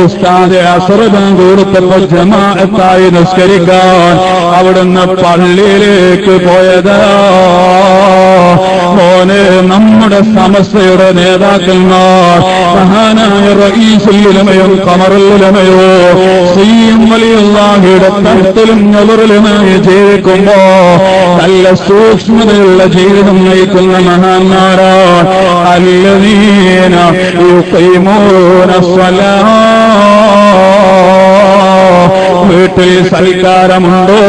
ഉസ്താദെ അസ്ർ ബാങ്ക് കൊടുത്തപ്പോ ജമാഅത്തായി നിസ്കരിക്കാൻ അവിടുന്ന് പള്ളിയിലേക്ക് പോയതാ. മോനെ, നമ്മുടെ സമസ്തയുടെ നേതാക്കന്മാർ മഹാനായ റഈസുൽ ഉലമയും ഖമറുൽ ഉലമയോ സയ്യിദ് വലിയുള്ളാഹിയുടെ തണുത്തിലും ഞവറിലുമായി ജീവിക്കുമ്പോ നല്ല സൂക്ഷ്മതയുള്ള ജീവിതം നയിക്കുന്ന മഹാന്മാരാണ്. അല്ലദീന യുഖീമൂന സ്വലാത്ത്. വീട്ടിൽ സൽക്കാരമുണ്ടോ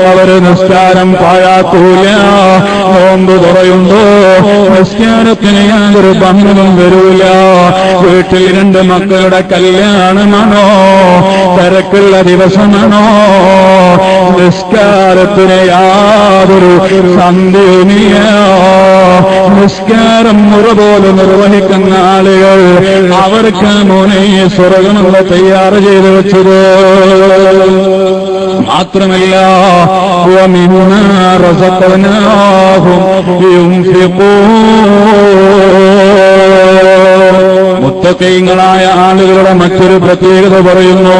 അവര് നിസ്കാരം പാഴാക്കൂല. നോമ്പ് തുറയുണ്ടോ നിസ്കാരത്തിന് യാതൊരു ഭംഗവും വരൂല. വീട്ടിൽ രണ്ട് മക്കളുടെ കല്യാണമാണോ, തിരക്കുള്ള ദിവസമാണോ, നിസ്കാരത്തിന് യാതൊരു സന്ധ്യയുമില്ല. നിസ്കാരം മുറ പോലെ നിർവഹിക്കുന്ന ആളുകൾ അവർക്ക് മോനെ സ്വർഗ്ഗമല്ല തയ്യാറ് ചെയ്തു വെച്ചത്. മാത്രമല്ല വമിമ്മാ റസഖ്നാഹും യുൻഫിഖൂൻ. മുത്തഖീങ്ങളായ ആളുകളുടെ മറ്റൊരു പ്രത്യേകത പറയുന്നു,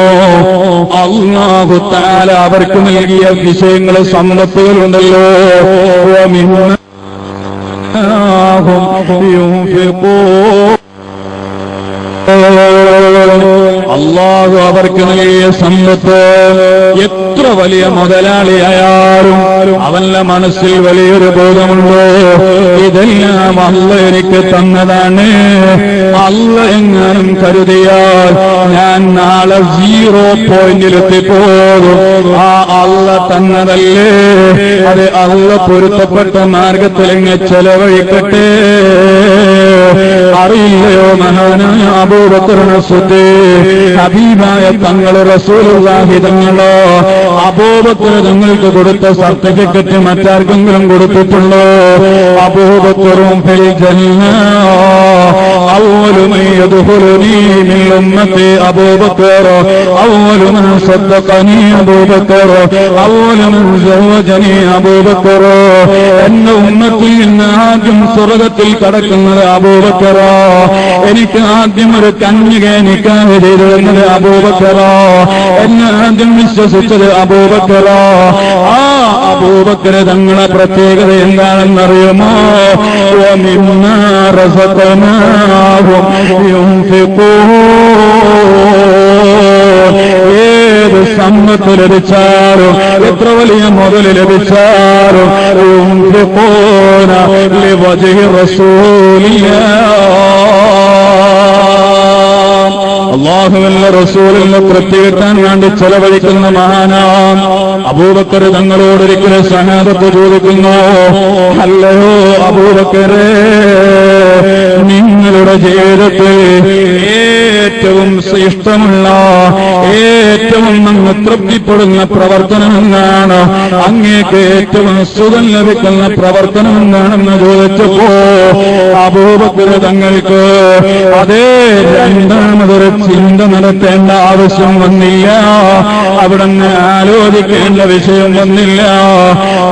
അല്ലാഹു തആല അവർക്ക് നൽകിയ വിഷയങ്ങൾ സമ്പത്തുകളുണ്ടല്ലോ, വമിമ്മാ യുൻഫിഖൂൻ. അല്ലാഹു അവർക്ക് നൽകിയ സമ്പത്ത് എത്ര വലിയ മുതലാളിയായാലും അവന്റെ മനസ്സിൽ വലിയൊരു ബോധമുണ്ടോ, ഇതെല്ലാം അല്ലാഹ് എനിക്ക് തന്നതാണ്. അല്ലാഹ് എങ്ങാനും കരുതിയാൽ ഞാൻ നാളെ 0 പോയിന്റിലെത്തിപ്പോകും. ആ അല്ലാഹ് തന്നതല്ലേ, അത് അല്ലാഹ് പൊരുത്തപ്പെട്ട മാർഗത്തിൽ എങ്ങനെ ചെലവഴിക്കട്ടെ. അറിയില്ലയോ മഹാനായ അബൂബക്കറിനെ ഹബീബായ തങ്ങൾ റസൂലുള്ളാഹി തങ്ങളോ അബൂബക്കർ തങ്ങൾക്ക് കൊടുത്ത സർട്ടിഫിക്കറ്റ് മറ്റാർക്കെങ്കിലും കൊടുത്തിട്ടുള്ളോ? അബൂബക്കറും ഫിൽ ജന്ന അവ്വലു മൻ യദ്ഖുലുനി മിൻ ഉമ്മത്തി അബൂബക്കർ അവ്വലു മൻ സദ്ദഖനി അബൂബക്കർ അവ്വലു മൻ സവജനി അബൂബക്കർ. എന്റെ ഉമ്മത്തിൽ നിന്ന് ആദ്യം സ്വർഗ്ഗത്തിൽ കടക്കുന്നത് അബൂബക്കറാ. എനിക്ക് ആദ്യം ഒരു കന്യകയെ നിക്കാഹ് ചെയ്തു തന്നത് അബൂബക്കറാ. എന്നെ ആദ്യം വിശ്വസിച്ചത് അബൂബക്കറാ. ആ അബൂബക്കർ തങ്ങളെ പ്രത്യേകത എന്താണെന്നറിയുമോ? വമിമ്മാ റസഖനാഹും യുൻഫിഖൂൻ. ഏത് സമ്പത്ത് ലഭിച്ചാലും എത്ര വലിയ മുതൽ ലഭിച്ചാലും യുൻഫിഖൂന ലിവജ്ഹി റസൂലില്ലാഹ്. അല്ലാഹുവിന്റെ റസൂലിനെ തൃപ്തികിട്ടാൻ വേണ്ടി ചെലവഴിക്കുന്ന മഹാനാം അബൂബക്കർ തങ്ങളോടൊരിക്കലും സഹാബത്ത് ചോദിക്കുന്നു, അല്ലയോ അബൂബക്കറേ, നിങ്ങളുടെ ജീവിതത്തിൽ ഏറ്റവും ഇഷ്ടമുള്ള ഏറ്റവും അങ്ങ് തൃപ്തിപ്പെടുന്ന പ്രവർത്തനമെന്നാണ്, അങ്ങേക്ക് ഏറ്റവും സുഖം ലഭിക്കുന്ന പ്രവർത്തനമെന്നാണെന്ന് ചോദിച്ചപ്പോ അബൂബക്കർ തങ്ങൾക്ക് അതേ രണ്ടാമതൊരു ചിന്ത നടത്തേണ്ട ആവശ്യം വന്നില്ല. അവിടുന്ന് ആലോചിക്കേണ്ട വിഷയം വന്നില്ല.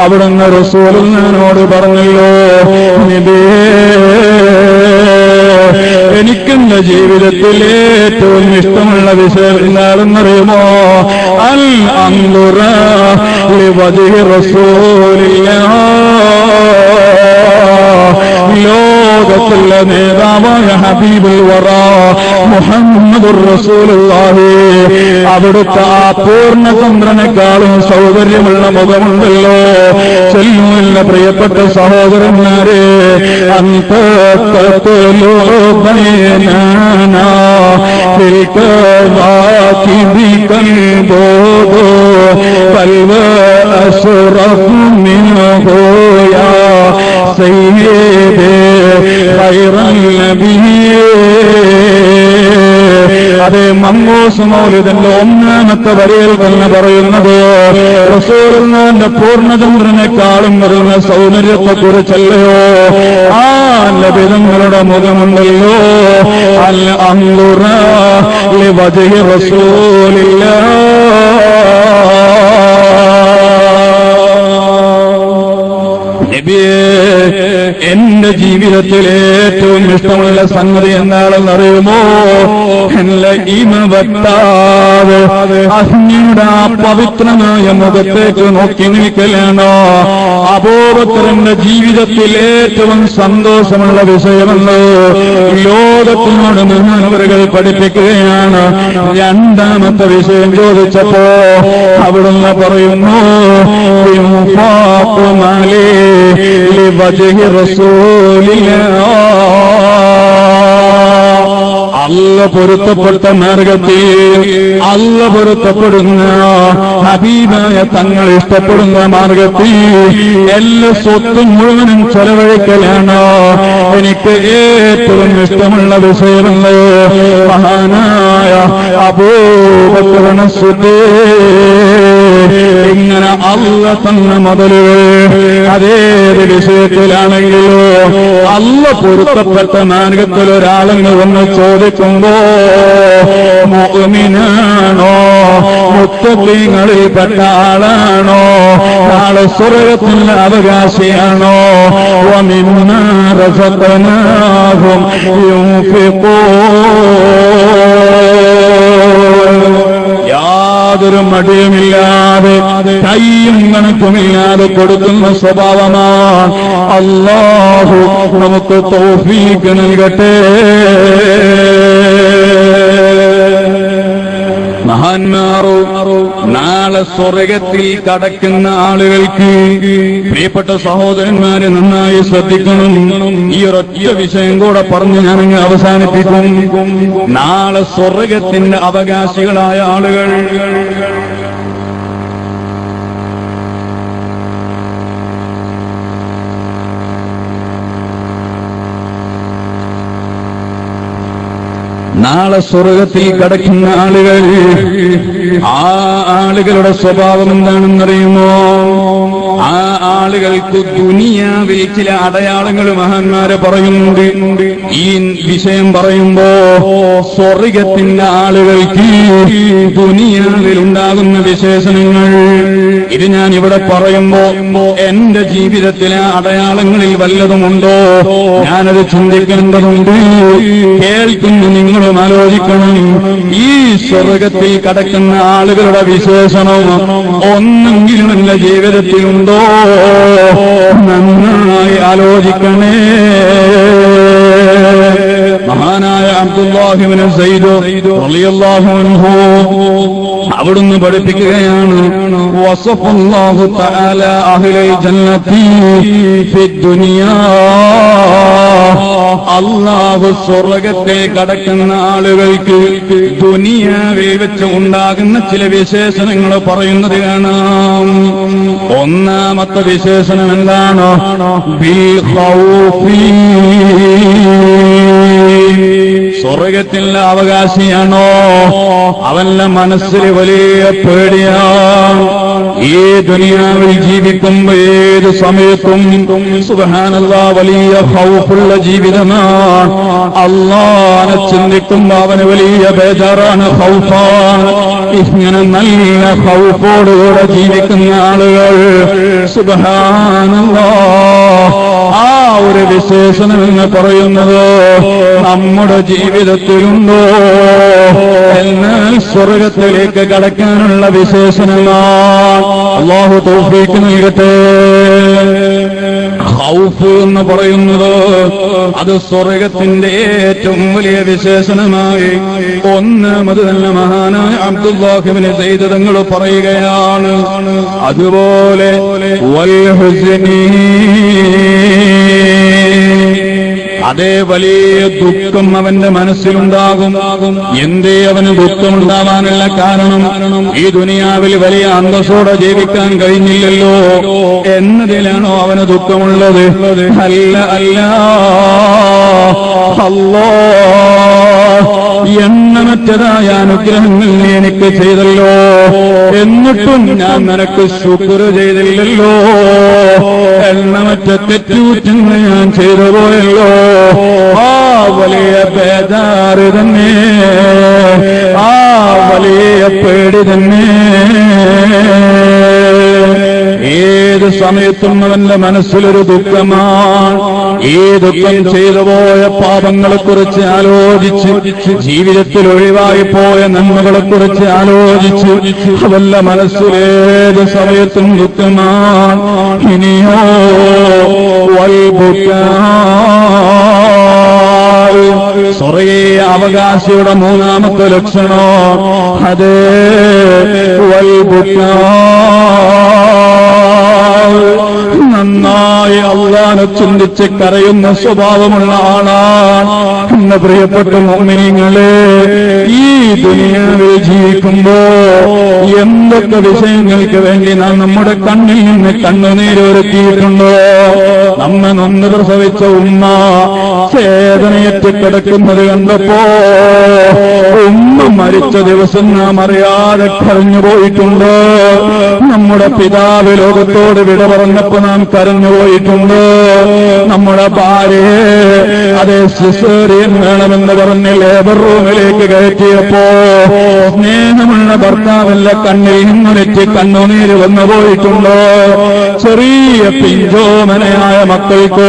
അവിടുന്ന് റസൂലുള്ളാഹിനോട് പറഞ്ഞല്ലോ, നബിയേ, എനിക്കെന്റെ ജീവിതത്തിൽ ഏറ്റവും ഇഷ്ടമുള്ള വിഷയം എന്താണെന്നറിയുമോ? അൽ അൻദുറ ലിവജ്ഹി റസൂലില്ലാഹ്. ലോകത്തുള്ള നേതാവായ ഹബീബുൽ വറ മുഹമ്മദുർ റസൂലുള്ളാഹി അവിടുത്തെ ആ പൂർണ്ണചന്ദ്രനേക്കാളും സൗകര്യമുള്ള മുഖമുണ്ടല്ലോ. ചെല്ലുമില്ല പ്രിയപ്പെട്ട സഹോദരന്മാരെ, അന്തോബേനാ ബോധോ പൽവ അസുറഫ് മിൻഹോയാ സയ്യിദേ ഖൈറൻ നബിയേ. അതേ മംഗൂസ് മൗലിദിന്റെ ഒന്നാമത്തെ വരിയിൽ തന്നെ പറയുന്നത് റസൂലുള്ളാഹിന്റെ പൂർണ്ണചന്ദ്രനേക്കാളും വരുന്ന സൗന്ദര്യത്തെ കുറിച്ചല്ലയോ? ആ നബിതങ്ങളുടെ മുഖമുണ്ടല്ലോ. അൽ അൻദുറ ലിവജ്ഹി റസൂലില്ലാഹ്. എന്റെ ജീവിതത്തിൽ ഏറ്റവും ഇഷ്ടമുള്ള സംഗതി എന്താണെന്നറിയുമോ? എന്റെ ഇമവത്താവ് അഗ്നിയുടെ ആ പവിത്രമായ മുഖത്തേക്ക് നോക്കി നിൽക്കലാണോ? അബൂബക്കറിന്റെ ജീവിതത്തിൽ ഏറ്റവും സന്തോഷമുള്ള വിഷയമെന്ന് ലോകത്തിനോട് മഹാനവറുകൾ പഠിപ്പിക്കുകയാണ്. രണ്ടാമത്തെ വിഷയം ചോദിച്ചപ്പോ അവിടുന്ന് പറയുന്നു, ലിവജ്ഹി റസൂലില്ലാഹ്. അല്ല പൊരുത്തപ്പെട്ട മാർഗത്തിൽ അല്ല പൊരുത്തപ്പെടുന്ന ഹബീബായ തങ്ങൾ ഇഷ്ടപ്പെടുന്ന മാർഗത്തിൽ എല്ലാ സ്വത്തും മുഴുവനും ചെലവഴിക്കലാണ് എനിക്ക് ഏറ്റവും ഇഷ്ടമുള്ള വിഷയമല്ലോ. മഹാനായ അബൂബക്കറിനെ ഇങ്ങനെ അല്ല തന്ന മുതലുകൾ അതേത് വിഷയത്തിലാണെങ്കിലോ അല്ല പൊരുത്തപ്പെട്ട മാർഗത്തിൽ ഒരാളെന്ന് വന്ന് ചോദിക്കുമ്പോ മുഅ്മിനാണോ, മുത്തഖീങ്ങളിൽപ്പെട്ട ആളാണോ, നാളെ സ്വർഗ്ഗത്തിന്റെ അവകാശിയാണോ? വമിമ്മാ റസഖനാഹും യുൻഫിഖൂൻ. യാതൊരു മടിയുമില്ലാതെ കയ്യും കണക്കുമില്ലാതെ കൊടുക്കുന്ന സ്വഭാവമാണ്. അല്ലാഹു നമുക്ക് തൗഫീഖ് നൽകട്ടെ. മഹാന്മാരോ നാളെ സ്വർഗത്തിൽ കടക്കുന്ന ആളുകൾക്ക് പ്രിയപ്പെട്ട സഹോദരന്മാരെ നന്നായി ശ്രദ്ധിക്കണം. ഈ ഒരൊറ്റ വിഷയം കൂടെ പറഞ്ഞ് ഞാനങ്ങ് അവസാനിപ്പിക്കും. നാളെ സ്വർഗത്തിന്റെ അവകാശികളായ ആളുകൾ നാളെ സ്വർഗത്തിൽ കടക്കുന്ന ആളുകൾ, ആ ആളുകളുടെ സ്വഭാവം എന്താണെന്നറിയുമോ? ആ ആളുകൾക്ക് ദുനിയാവിൽ ചില അടയാളങ്ങൾ മഹാന്മാരെ പറയുന്നുണ്ട്. ഈ വിഷയം പറയുമ്പോ സ്വർഗത്തിന്റെ ആളുകൾക്ക് ദുനിയാവിൽ ഉണ്ടാകുന്ന വിശേഷണങ്ങൾ ഇത് ഞാൻ ഇവിടെ പറയുമ്പോ എന്റെ ജീവിതത്തിലെ അടയാളങ്ങളിൽ വല്ലതുമുണ്ടോ ഞാനത് ചിന്തിക്കേണ്ടതുണ്ട്. കേൾക്കുന്നു നിങ്ങളും ആലോചിക്കണം. ഈ സ്വർഗത്തിൽ കടക്കുന്ന ആളുകളുടെ വിശേഷണം ഒന്നെങ്കിലും എന്റെ ജീവിതത്തിലുണ്ടോ? നന്നായി ആലോചിക്കണേ. മഹാനായ അബ്ദുല്ലാഹി ഇബ്നു സയ്യിദ് റളിയല്ലാഹു അൻഹു അവിടുന്ന് പഠിപ്പിക്കുകയാണ്, വസഫല്ലാഹു തആല അഹ്ലൽ ജന്നതി ഫിദ്ദുനിയാ. അല്ലാഹു സ്വർഗ്ഗത്തിൽ കടക്കുന്ന ആളുകൾക്ക് ദുനിയാവിൽ വെച്ച് ഉണ്ടാകുന്ന ചില വിശേഷണങ്ങൾ പറയുന്നത് കാണാം. ഒന്നാമത്തെ വിശേഷണം എന്താണ്? ബിൽ ഖൗഫി. സ്വർഗത്തിന്റെ അവകാശിയാണോ അവന്റെ മനസ്സിൽ വലിയ പേടിയാണ്. ഈ ദുനിയാവിൽ ജീവിക്കുമ്പോ ഏത് സമയത്തും സുബ്ഹാനല്ലാഹ് വലിയ ഖൗഫുള്ള ജീവിതമാണ്. അല്ലാഹനെ ചിന്തിക്കുമ്പോ അവന് വലിയ ബേജാറാണ്, ഖൗഫാണ്. ഇങ്ങനെ നല്ല ഖൗഫോടുകൂടെ ജീവിക്കുന്ന ആളുകൾ സുബ്ഹാനല്ലാഹ് ആ ഒരു വിശേഷണം എന്ന് പറയുന്നത് നമ്മുടെ ജീവിതത്തിലുണ്ടോ? എന്നാൽ സ്വർഗത്തിലേക്ക് കടക്കാനുള്ള വിശേഷണമാണ്. അല്ലാഹു തൗഫീഖ് നൽകട്ടെ. ഖൗഫ് എന്ന് പറയുന്നത് അത് സ്വർഗത്തിന്റെ ഏറ്റവും വലിയ വിശേഷണമായി ഒന്നാമത് തന്നെ മഹാനായ അബ്ദുല്ലാഹി ഇബ്നു സയ്യിദ് തങ്ങൾ പറയുകയാണ്. അതുപോലെ വൽ ഹുസ്നി, അതേ വലിയ ദുഃഖം അവന്റെ മനസ്സിലുണ്ടാകും. എന്തേ അവന് ദുഃഖമുണ്ടാവാനുള്ള കാരണം? ഈ ദുനിയാവിൽ വലിയ അന്തസ്സോടെ ജീവിക്കാൻ കഴിഞ്ഞില്ലല്ലോ എന്നതിലാണോ അവന് ദുഃഖമുള്ളത്? അല്ല, അല്ല. അല്ലാഹ് എണ്ണമറ്റതായ അനുഗ്രഹങ്ങൾ നീ എനിക്ക് ചെയ്തല്ലോ, എന്നിട്ടും ഞാൻ നിനക്ക് ശുക്ർ ചെയ്തില്ലല്ലോ. എണ്ണമറ്റ തെറ്റുകുറ്റങ്ങൾ ഞാൻ ചെയ്തു പോയല്ലോ. ആ വലിയ ബേജാറ് തന്നെ, ആ വലിയ പേടി തന്നെ ഏത് സമയത്തും അവന്റെ മനസ്സിലൊരു ദുഃഖമാണ്. ഈ ദുഃഖം ചെയ്തുപോയ പാപങ്ങളെക്കുറിച്ച് ആലോചിച്ച്, ജീവിതത്തിൽ ഒഴിവായി പോയ നന്മകളെക്കുറിച്ച് ആലോചിച്ച് അവന്റെ മനസ്സിലേത് സമയത്തും ദുഃഖമാണ്. ഇനിയോ സ്വർഗീയ അവകാശിയുടെ മൂന്നാമത്തെ ലക്ഷണോ അതേ വൽബുക്കാ. നന്നായി അല്ലാഹനെ ചിന്തിച്ച് കരയുന്ന സ്വഭാവമുള്ള ആളാണ്. എന്ന പ്രിയപ്പെട്ട മുഅ്മിനീങ്ങളെ, ഈ ദുനിയാവിൽ ജീവിക്കുമ്പോ എന്തൊക്കെ വിഷയങ്ങൾക്ക് വേണ്ടി നാം നമ്മുടെ കണ്ണിൽ നിന്ന് കണ്ണുനീരൊരുക്കിയിട്ടുണ്ടോ? നമ്മെ നൊന്ന് പ്രസവിച്ച ഉമ്മ വേദനയേറ്റ് കിടക്കുന്നത് കണ്ടപ്പോ ഉമ്മ മരിച്ച ദിവസം നാം അറിയാതെ കരഞ്ഞുപോയിട്ടുണ്ട്. നമ്മുടെ പിതാവ് ലോകത്തോട് വിട പറഞ്ഞപ്പോ നാം കരഞ്ഞുപോയിട്ടുണ്ട്. നമ്മുടെ ഭാര്യയെ അതേ സിസേറിയൻ വേണമെന്ന് പറഞ്ഞ് ലേബർ റൂമിലേക്ക് കയറ്റിയപ്പോ സ്നേഹമുള്ള ഭർത്താവല്ല കണ്ണിൽ നിന്നൊലിച്ച് കണ്ണുനീര് വന്നു പോയിട്ടുണ്ട്. ചെറിയ പിഞ്ചോമനയായ മക്കൾക്ക്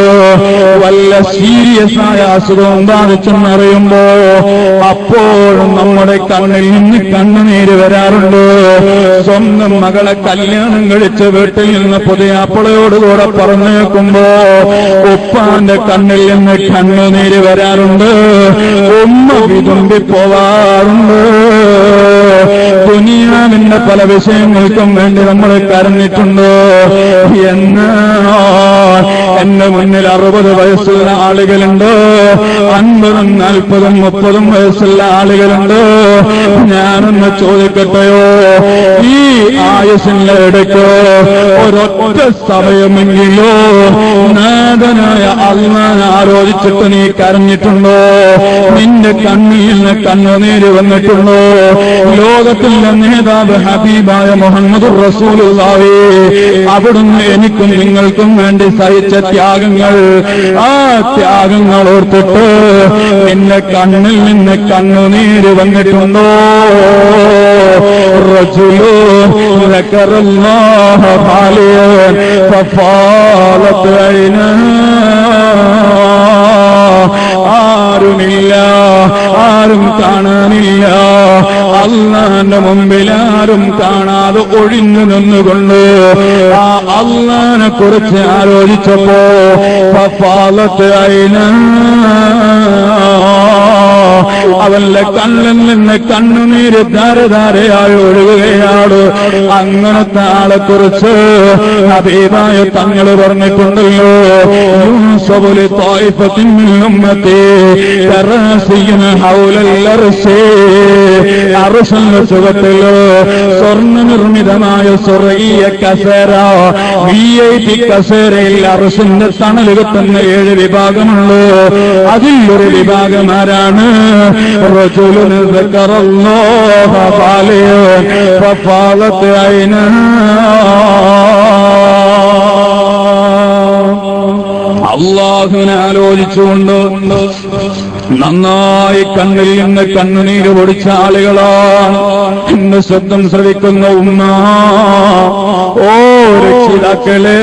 വല്ല സീരിയസ് ആയ അസുഖം ബാധിച്ചെന്നറിയുമ്പോ അപ്പോഴും നമ്മുടെ കണ്ണിൽ നിന്ന് കണ്ണുനീര് വരാറുണ്ട്. സ്വന്തം മകളെ കല്യാണം കഴിച്ച് വീട്ടിൽ നിന്ന് പുതിയ അപ്പളയോടുകൂടെ പറഞ്ഞേക്കുമ്പോ ഉപ്പാന്റെ കണ്ണിൽ നിന്ന് കണ്ണുനീര് വരാറുണ്ട്. ഉമ്മ വിതുമ്പി പോവാറുണ്ട്. ദുനിയാവിന്റെ പല വിഷയങ്ങൾക്കും വേണ്ടി നമ്മൾ കരഞ്ഞിട്ടുണ്ടോ? എന്നാ എന്റെ മുന്നിൽ 60 വയസ്സുള്ള ആളുകളുണ്ട്, 50, 40, 30 വയസ്സുള്ള ആളുകളുണ്ട്. ഞാനൊന്ന് ചോദിക്കട്ടെയോ, ഈ ആയുസിന്റെ ഇടയ്ക്കോ ഒരൊറ്റ സമയമെങ്കിലോ നാഥനായ അല്ലാഹനെ ആലോചിച്ചിട്ട് നീ കരഞ്ഞിട്ടുണ്ടോ? നിന്റെ കണ്ണിൽ നിന്ന് കണ്ണുനീര് വന്നിട്ടുണ്ടോ? ലോകത്തിന്റെ നേതാവ് ഹബീബായ മുഹമ്മദുർ റസൂലുള്ളാഹി അവിടുന്ന് എനിക്കും നിങ്ങൾക്കും വേണ്ടി സഹിച്ച ത്യാഗങ്ങൾ, ആ ത്യാഗങ്ങൾ ഓർത്തിട്ട് നിന്റെ കണ്ണിൽ നിന്ന് കണ്ണുനീര് വന്നിട്ടുണ്ടോ? റജുലു സക്കറല്ലാഹ ഖാലിയൻ ഫഫാലത് ഐനാ. ആരുമില്ല, ആരും കാണാനില്ല. അല്ലാഹുവിന്റെ മുമ്പിൽ ആരും കാണാതെ ഒഴിഞ്ഞു നിന്നുകൊണ്ട് ആ അല്ലാഹുവിനെ കുറിച്ച് ആലോചിച്ചപ്പോ ഫഫാലത് ഐനാ, അവന്റെ കണ്ണിൽ നിന്ന് കണ്ണുനീര് ധാരധാരയായി ഒഴുകുകയാണ്. അങ്ങനത്തെ ആളെ കുറിച്ച് ഹബീബായ തങ്ങൾ പറഞ്ഞിട്ടുണ്ടല്ലോ, യൂസുഫുലി ത്വായിഫത്തിൻ മിൻ ഉമ്മത്തി കറാസിയിൻ ഹൗലൽ അർശി. അർശിന്റെ ചുവട്ടില് സ്വർണ്ണ നിർമ്മിതമായ സ്വർഗീയ കസേര, VIP കസേരയിൽ അർശിന്റെ തണൽ കിട്ടുന്ന 7 വിഭാഗമുള്ളൂ. അതിൽ ഒരു വിഭാഗം ആരാണ്? റജുലുൻ സക്കറല്ലാഹ ഖാലിയൻ ഫഫാലത് ഐനാ. അല്ലാഹുവിനെ ആലോചിച്ചുകൊണ്ട് നന്നായി കണ്ണിൽ നിന്ന് കണ്ണുനീര് പൊടിച്ച ആളുകളാണ് ഇന്ന് ശബ്ദം ശ്രവിക്കുന്ന ഉമ്മ. ഓ രക്ഷിതാക്കളെ,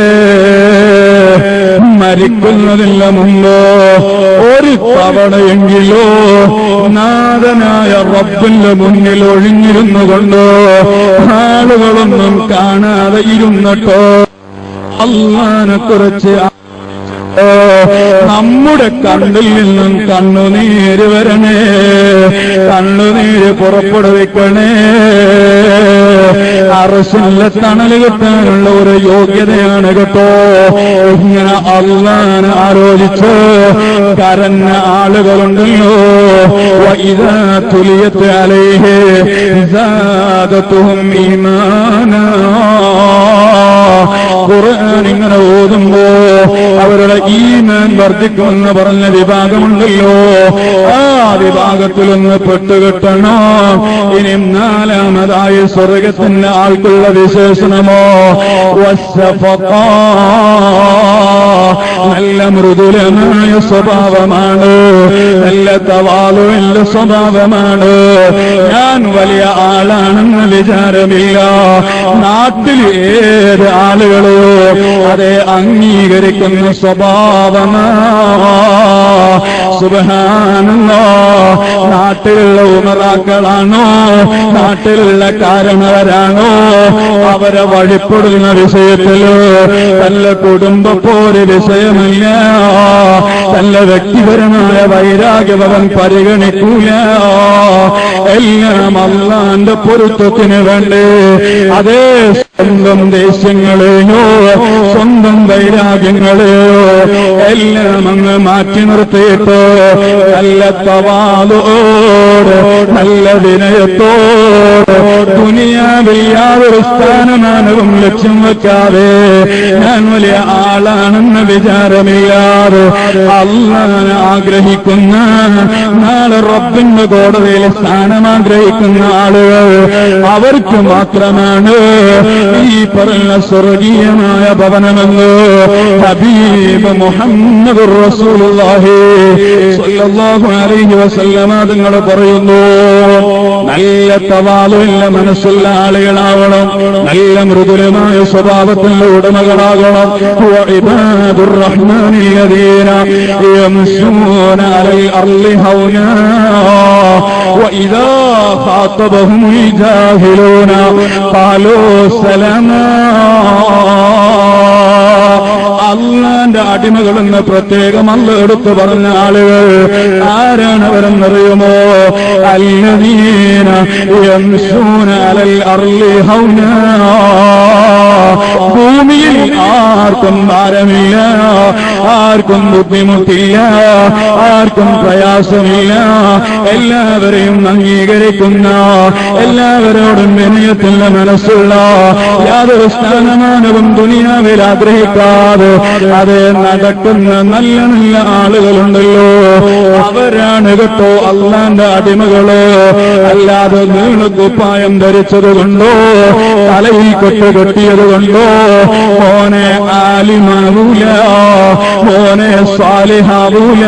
മരിക്കുന്നതിന് മുമ്പ് ഒരു തവണയെങ്കിലോ നാഥനായ റബ്ബിന്റെ മുന്നിൽ ഒഴിഞ്ഞിരുന്നു കൊണ്ട് ആളുകളൊന്നും കാണാതെ ഇരുന്നിട്ടോ അല്ലാഹനെ കുറിച്ച് നമ്മുടെ കണ്ണിൽ നിന്നും കണ്ണുനീര് വരണേ, കണ്ണുനീര് പുറപ്പെടുവിക്കണേ. അർശിന്റെ തണല് കിട്ടാനുള്ള ഒരു യോഗ്യതയാണ് കേട്ടോ. ഇങ്ങനെ അല്ലാഹനെ ആലോചിച്ച് കരഞ്ഞ ആളുകളുണ്ടല്ലോ. വഇദാ തുലിയത് അലൈഹി സാദതുഹും ഈമാനാ. ഖുർആൻ ഇങ്ങനെ ഓതുമ്പോ അവരുടെ ഈമാൻ വർദ്ധിക്കുമെന്ന് പറഞ്ഞ വിഭാഗമുണ്ടല്ലോ, ആ വിഭാഗത്തിലൊന്ന് പെട്ടുകിട്ടണം. ഇനി 4ാമതായി സ്വർഗത്തിന്റെ ആൾക്കുള്ള വിശേഷണമോ വസ്സഫഖ. നല്ല മൃദുലമായ സ്വഭാവമാണ്, നല്ല തവാളുവിന്റെ സ്വഭാവമാണ്. ഞാൻ വലിയ ആളാണെന്ന് വിചാരമില്ല. നാട്ടിൽ ഏത് ആളുകളെയോ അതെ അംഗീകരിക്കുന്ന സ്വഭാവമാ. സുബ്ഹാനല്ലാഹ്. നാട്ടിലുള്ള ഉമറാക്കളാണോ, നാട്ടിലുള്ള കാരണവരാണോ, അവരെ വഴിപ്പെടുന്ന വിഷയത്തില് നല്ല കുടുംബ പോര് വിഷയമല്ല, നല്ല വ്യക്തിപരമായ വൈരാഗ്യം അവൻ പരിഗണിക്കൂല. എല്ലാം അല്ലാഹുവിന്റെ പൊരുത്തത്തിന് വേണ്ടി അതേ സ്വന്തം ദേശങ്ങളെയോ സ്വന്തം വൈരാഗ്യങ്ങളെയോ എല്ലാം അങ്ങ് മാറ്റി നിർത്തിയിട്ട് നല്ല തവാലോട് നല്ല വിനയത്തോട് ദുനിയാവിൽ യാതൊരു സ്ഥാനമാനവും ലക്ഷ്യം വെക്കാതെ ഞാൻ വലിയ ആളാണെന്ന് വിചാരമില്ലാതെ അല്ലാഹനെ ആഗ്രഹിക്കുന്ന, നാളെ റബ്ബിന്റെ കോടതിയിൽ സ്ഥാനം ആഗ്രഹിക്കുന്ന ആളുകൾ അവർക്ക് മാത്രമാണ് ഈ പറഞ്ഞ സ്വർഗീയമായ ഭവനമെന്ന് ഹബീബ് മുഹമ്മദുർ റസൂലുള്ളാഹി സ്വല്ലല്ലാഹു അലൈഹി വസല്ലമ തങ്ങൾ പറയുന്നു. നല്ല തവാളുള്ള മനസ്സുള്ള ആളുകളാവണം, നല്ല മൃദുലമായ സ്വഭാവത്തിന്റെ ഉടമകളാകണം. വഇബാദുർ റഹ്മാനില്ലദീന യംശൂന അലൽ അർളി ഹൗനാ വഇദാ ഖാതബഹുൽ ജാഹിലൂന ഖാലൂ സലാമാ. അള്ളാന്റെ അടിമകളെന്ന് പ്രത്യേകം അല്ല എടുത്തു പറഞ്ഞ ആളുകൾ ആരാണ് അവരെന്നറിയുമോ? അല്ലദീന യംശൂന അലൽ അർളി ഹൗനാ, ഭൂമിയിൽ ആർക്കും ഭാരമില്ല, ആർക്കും ബുദ്ധിമുട്ടില്ല, ആർക്കും പ്രയാസമില്ല, എല്ലാവരെയും അംഗീകരിക്കുന്ന, എല്ലാവരോടും വിനയത്തിന്റെ മനസ്സുള്ള, യാതൊരു സ്ഥാനമാനവും ദുനിയാവിൽ ആഗ്രഹിക്കാതെ അതേ നടക്കുന്ന നല്ല നല്ല ആളുകളുണ്ടല്ലോ, അവരാണ് കേട്ടോ അള്ളാന്റെ അടിമകള്. അല്ലാതെ നീളുകുപ്പായം ധരിച്ചത് കൊണ്ടോ തലയിൽ കെട്ടുകെട്ടിയത് കൊണ്ടോ മോനെ ആലിമാവൂല, മോനെ സാലിഹാവൂല,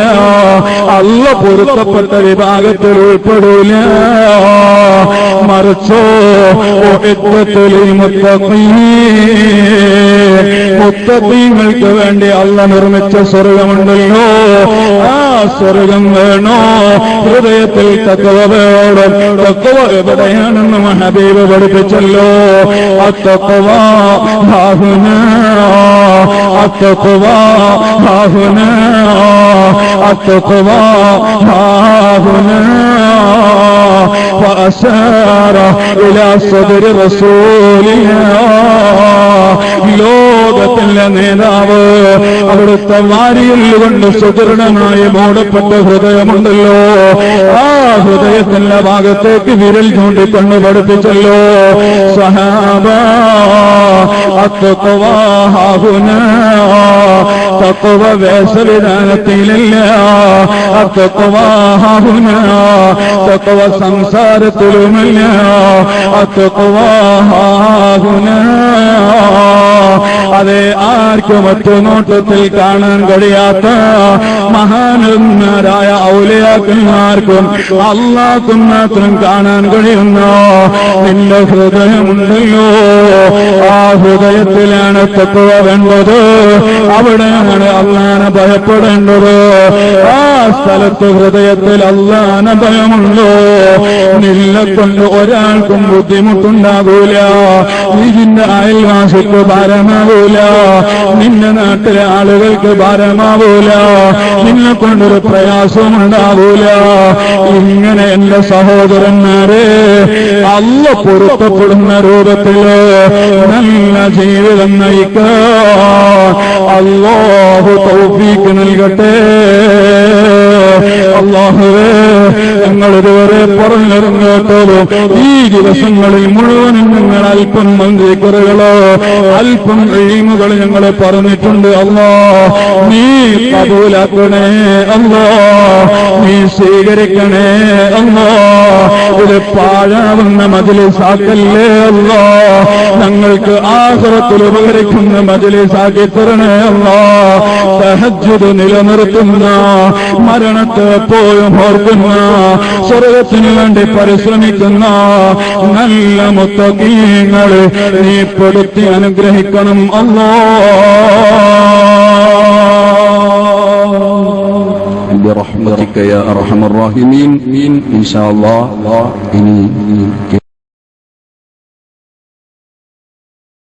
അള്ള പൊരുത്തപ്പെട്ട വിഭാഗത്തിൽ ഉൾപ്പെടൂല. മറിച്ചോ മുത്തഖീങ്ങൾക്ക് വേണ്ടി അള്ള നിർമ്മിച്ച സ്വർഗമുണ്ടല്ലോ, ആ സ്വർഗം വേണോ? ഹൃദയത്തിൽ തഖ്വ വേണം. തഖ്വ എവിടെയാണെന്ന് ഹബീബ് പഠിപ്പിച്ചല്ലോ. അത്തഖ്വ ഹാഹുനാ, അത്തഖ്വ ഹാഹുനാ, അത്തഖ്വ ഹാഹുനാ. فأشار إلى صدر رسول الله. ലോകത്തിലെ നേതാവ് അവിടുത്തെ വാരിയിൽ കൊണ്ട് സുദൃഢമായി മൂടപ്പെട്ട ഹൃദയമുണ്ടല്ലോ, ആ ഹൃദയത്തിന്റെ ഭാഗത്തേക്ക് വിരൽ ചൂണ്ടിക്കൊണ്ട് പഠിപ്പിച്ചല്ലോ. സഹാബ അത്തഖ്വ ഹാഹുനാ, തഖ്വ വേഷവിധാനത്തിലല്ല, അത്തഖ്വ ഹാഹുനാ, തഖ്വ സംസാരത്തിലുമല്ല, അത്തഖ്വ ഹാഹുനാ. അതെ, ആർക്കും ഒറ്റ നോട്ടത്തിൽ കാണാൻ കഴിയാത്ത മഹാന്മാരായ ഔലിയാക്കന്മാർക്കും അല്ലാഹുക്കും മാത്രം കാണാൻ കഴിയുന്ന നിന്റെ ഹൃദയമുണ്ടല്ലോ, ആ ഹൃദയത്തിലാണ് തഖ്വ വേണ്ടത്, അവിടെയാണ് അല്ലാഹനെ ഭയപ്പെടേണ്ടത്. ആ സ്ഥലത്ത് ഹൃദയത്തിൽ അല്ലാഹനെ ഭയമുണ്ടോ, നിന്നെ കൊണ്ട് ഒരാൾക്കും ബുദ്ധിമുട്ടുണ്ടാകൂല, ഇതിന്റെ അയൽവാസിക്ക് ഭാരമാവൂല, നിന്റെ നാട്ടിലെ ആളുകൾക്ക് ഭാരമാവൂല, നിന്നെ കൊണ്ടൊരു പ്രയാസവും ഉണ്ടാവൂല. ഇങ്ങനെ എന്റെ സഹോദരന്മാരെ അള്ള പൊരുത്തപ്പെടുന്ന രൂപത്തില് നല്ല ജീവിതം നയിക്കാൻ അല്ലാഹു തൗഫീഖ് നൽകട്ടെ. അല്ലാഹുവേ, ഞങ്ങൾ ഇതുവരെ പറഞ്ഞതും കേട്ടതും ഈ ദിവസങ്ങളിൽ മുഴുവനും ഞങ്ങൾ അല്പം മന്ത്രിക്കുറകളോ അല്പം എഴുമുകൾ ഞങ്ങൾ പറഞ്ഞിട്ടുണ്ട്. അല്ലാ, നീ കബൂലാക്കണേ, അല്ലാ നീ സ്വീകരിക്കണേ, അല്ലാ ഇത് പാഴാവുന്ന മജ്‌ലിസാക്കല്ലേ, അല്ലാ ഞങ്ങൾക്ക് ആഖിറത്തിൽ ഉപകരിക്കുന്ന മജ്‌ലിസാക്കി തരണേ. അല്ലാ, തഹജ്ജുദ് നിലനിർത്തുന്ന, മരണത്തെ എപ്പോഴും ഓർക്കുന്ന, സ്വർഗത്തിന് വേണ്ടി പരിശ്രമിക്കുന്ന നല്ല മുത്തഖീങ്ങളെ നീ പെടുത്തി അനുഗ്രഹിക്കണം. برحمتك يا أرحم الراحمين إن شاء الله.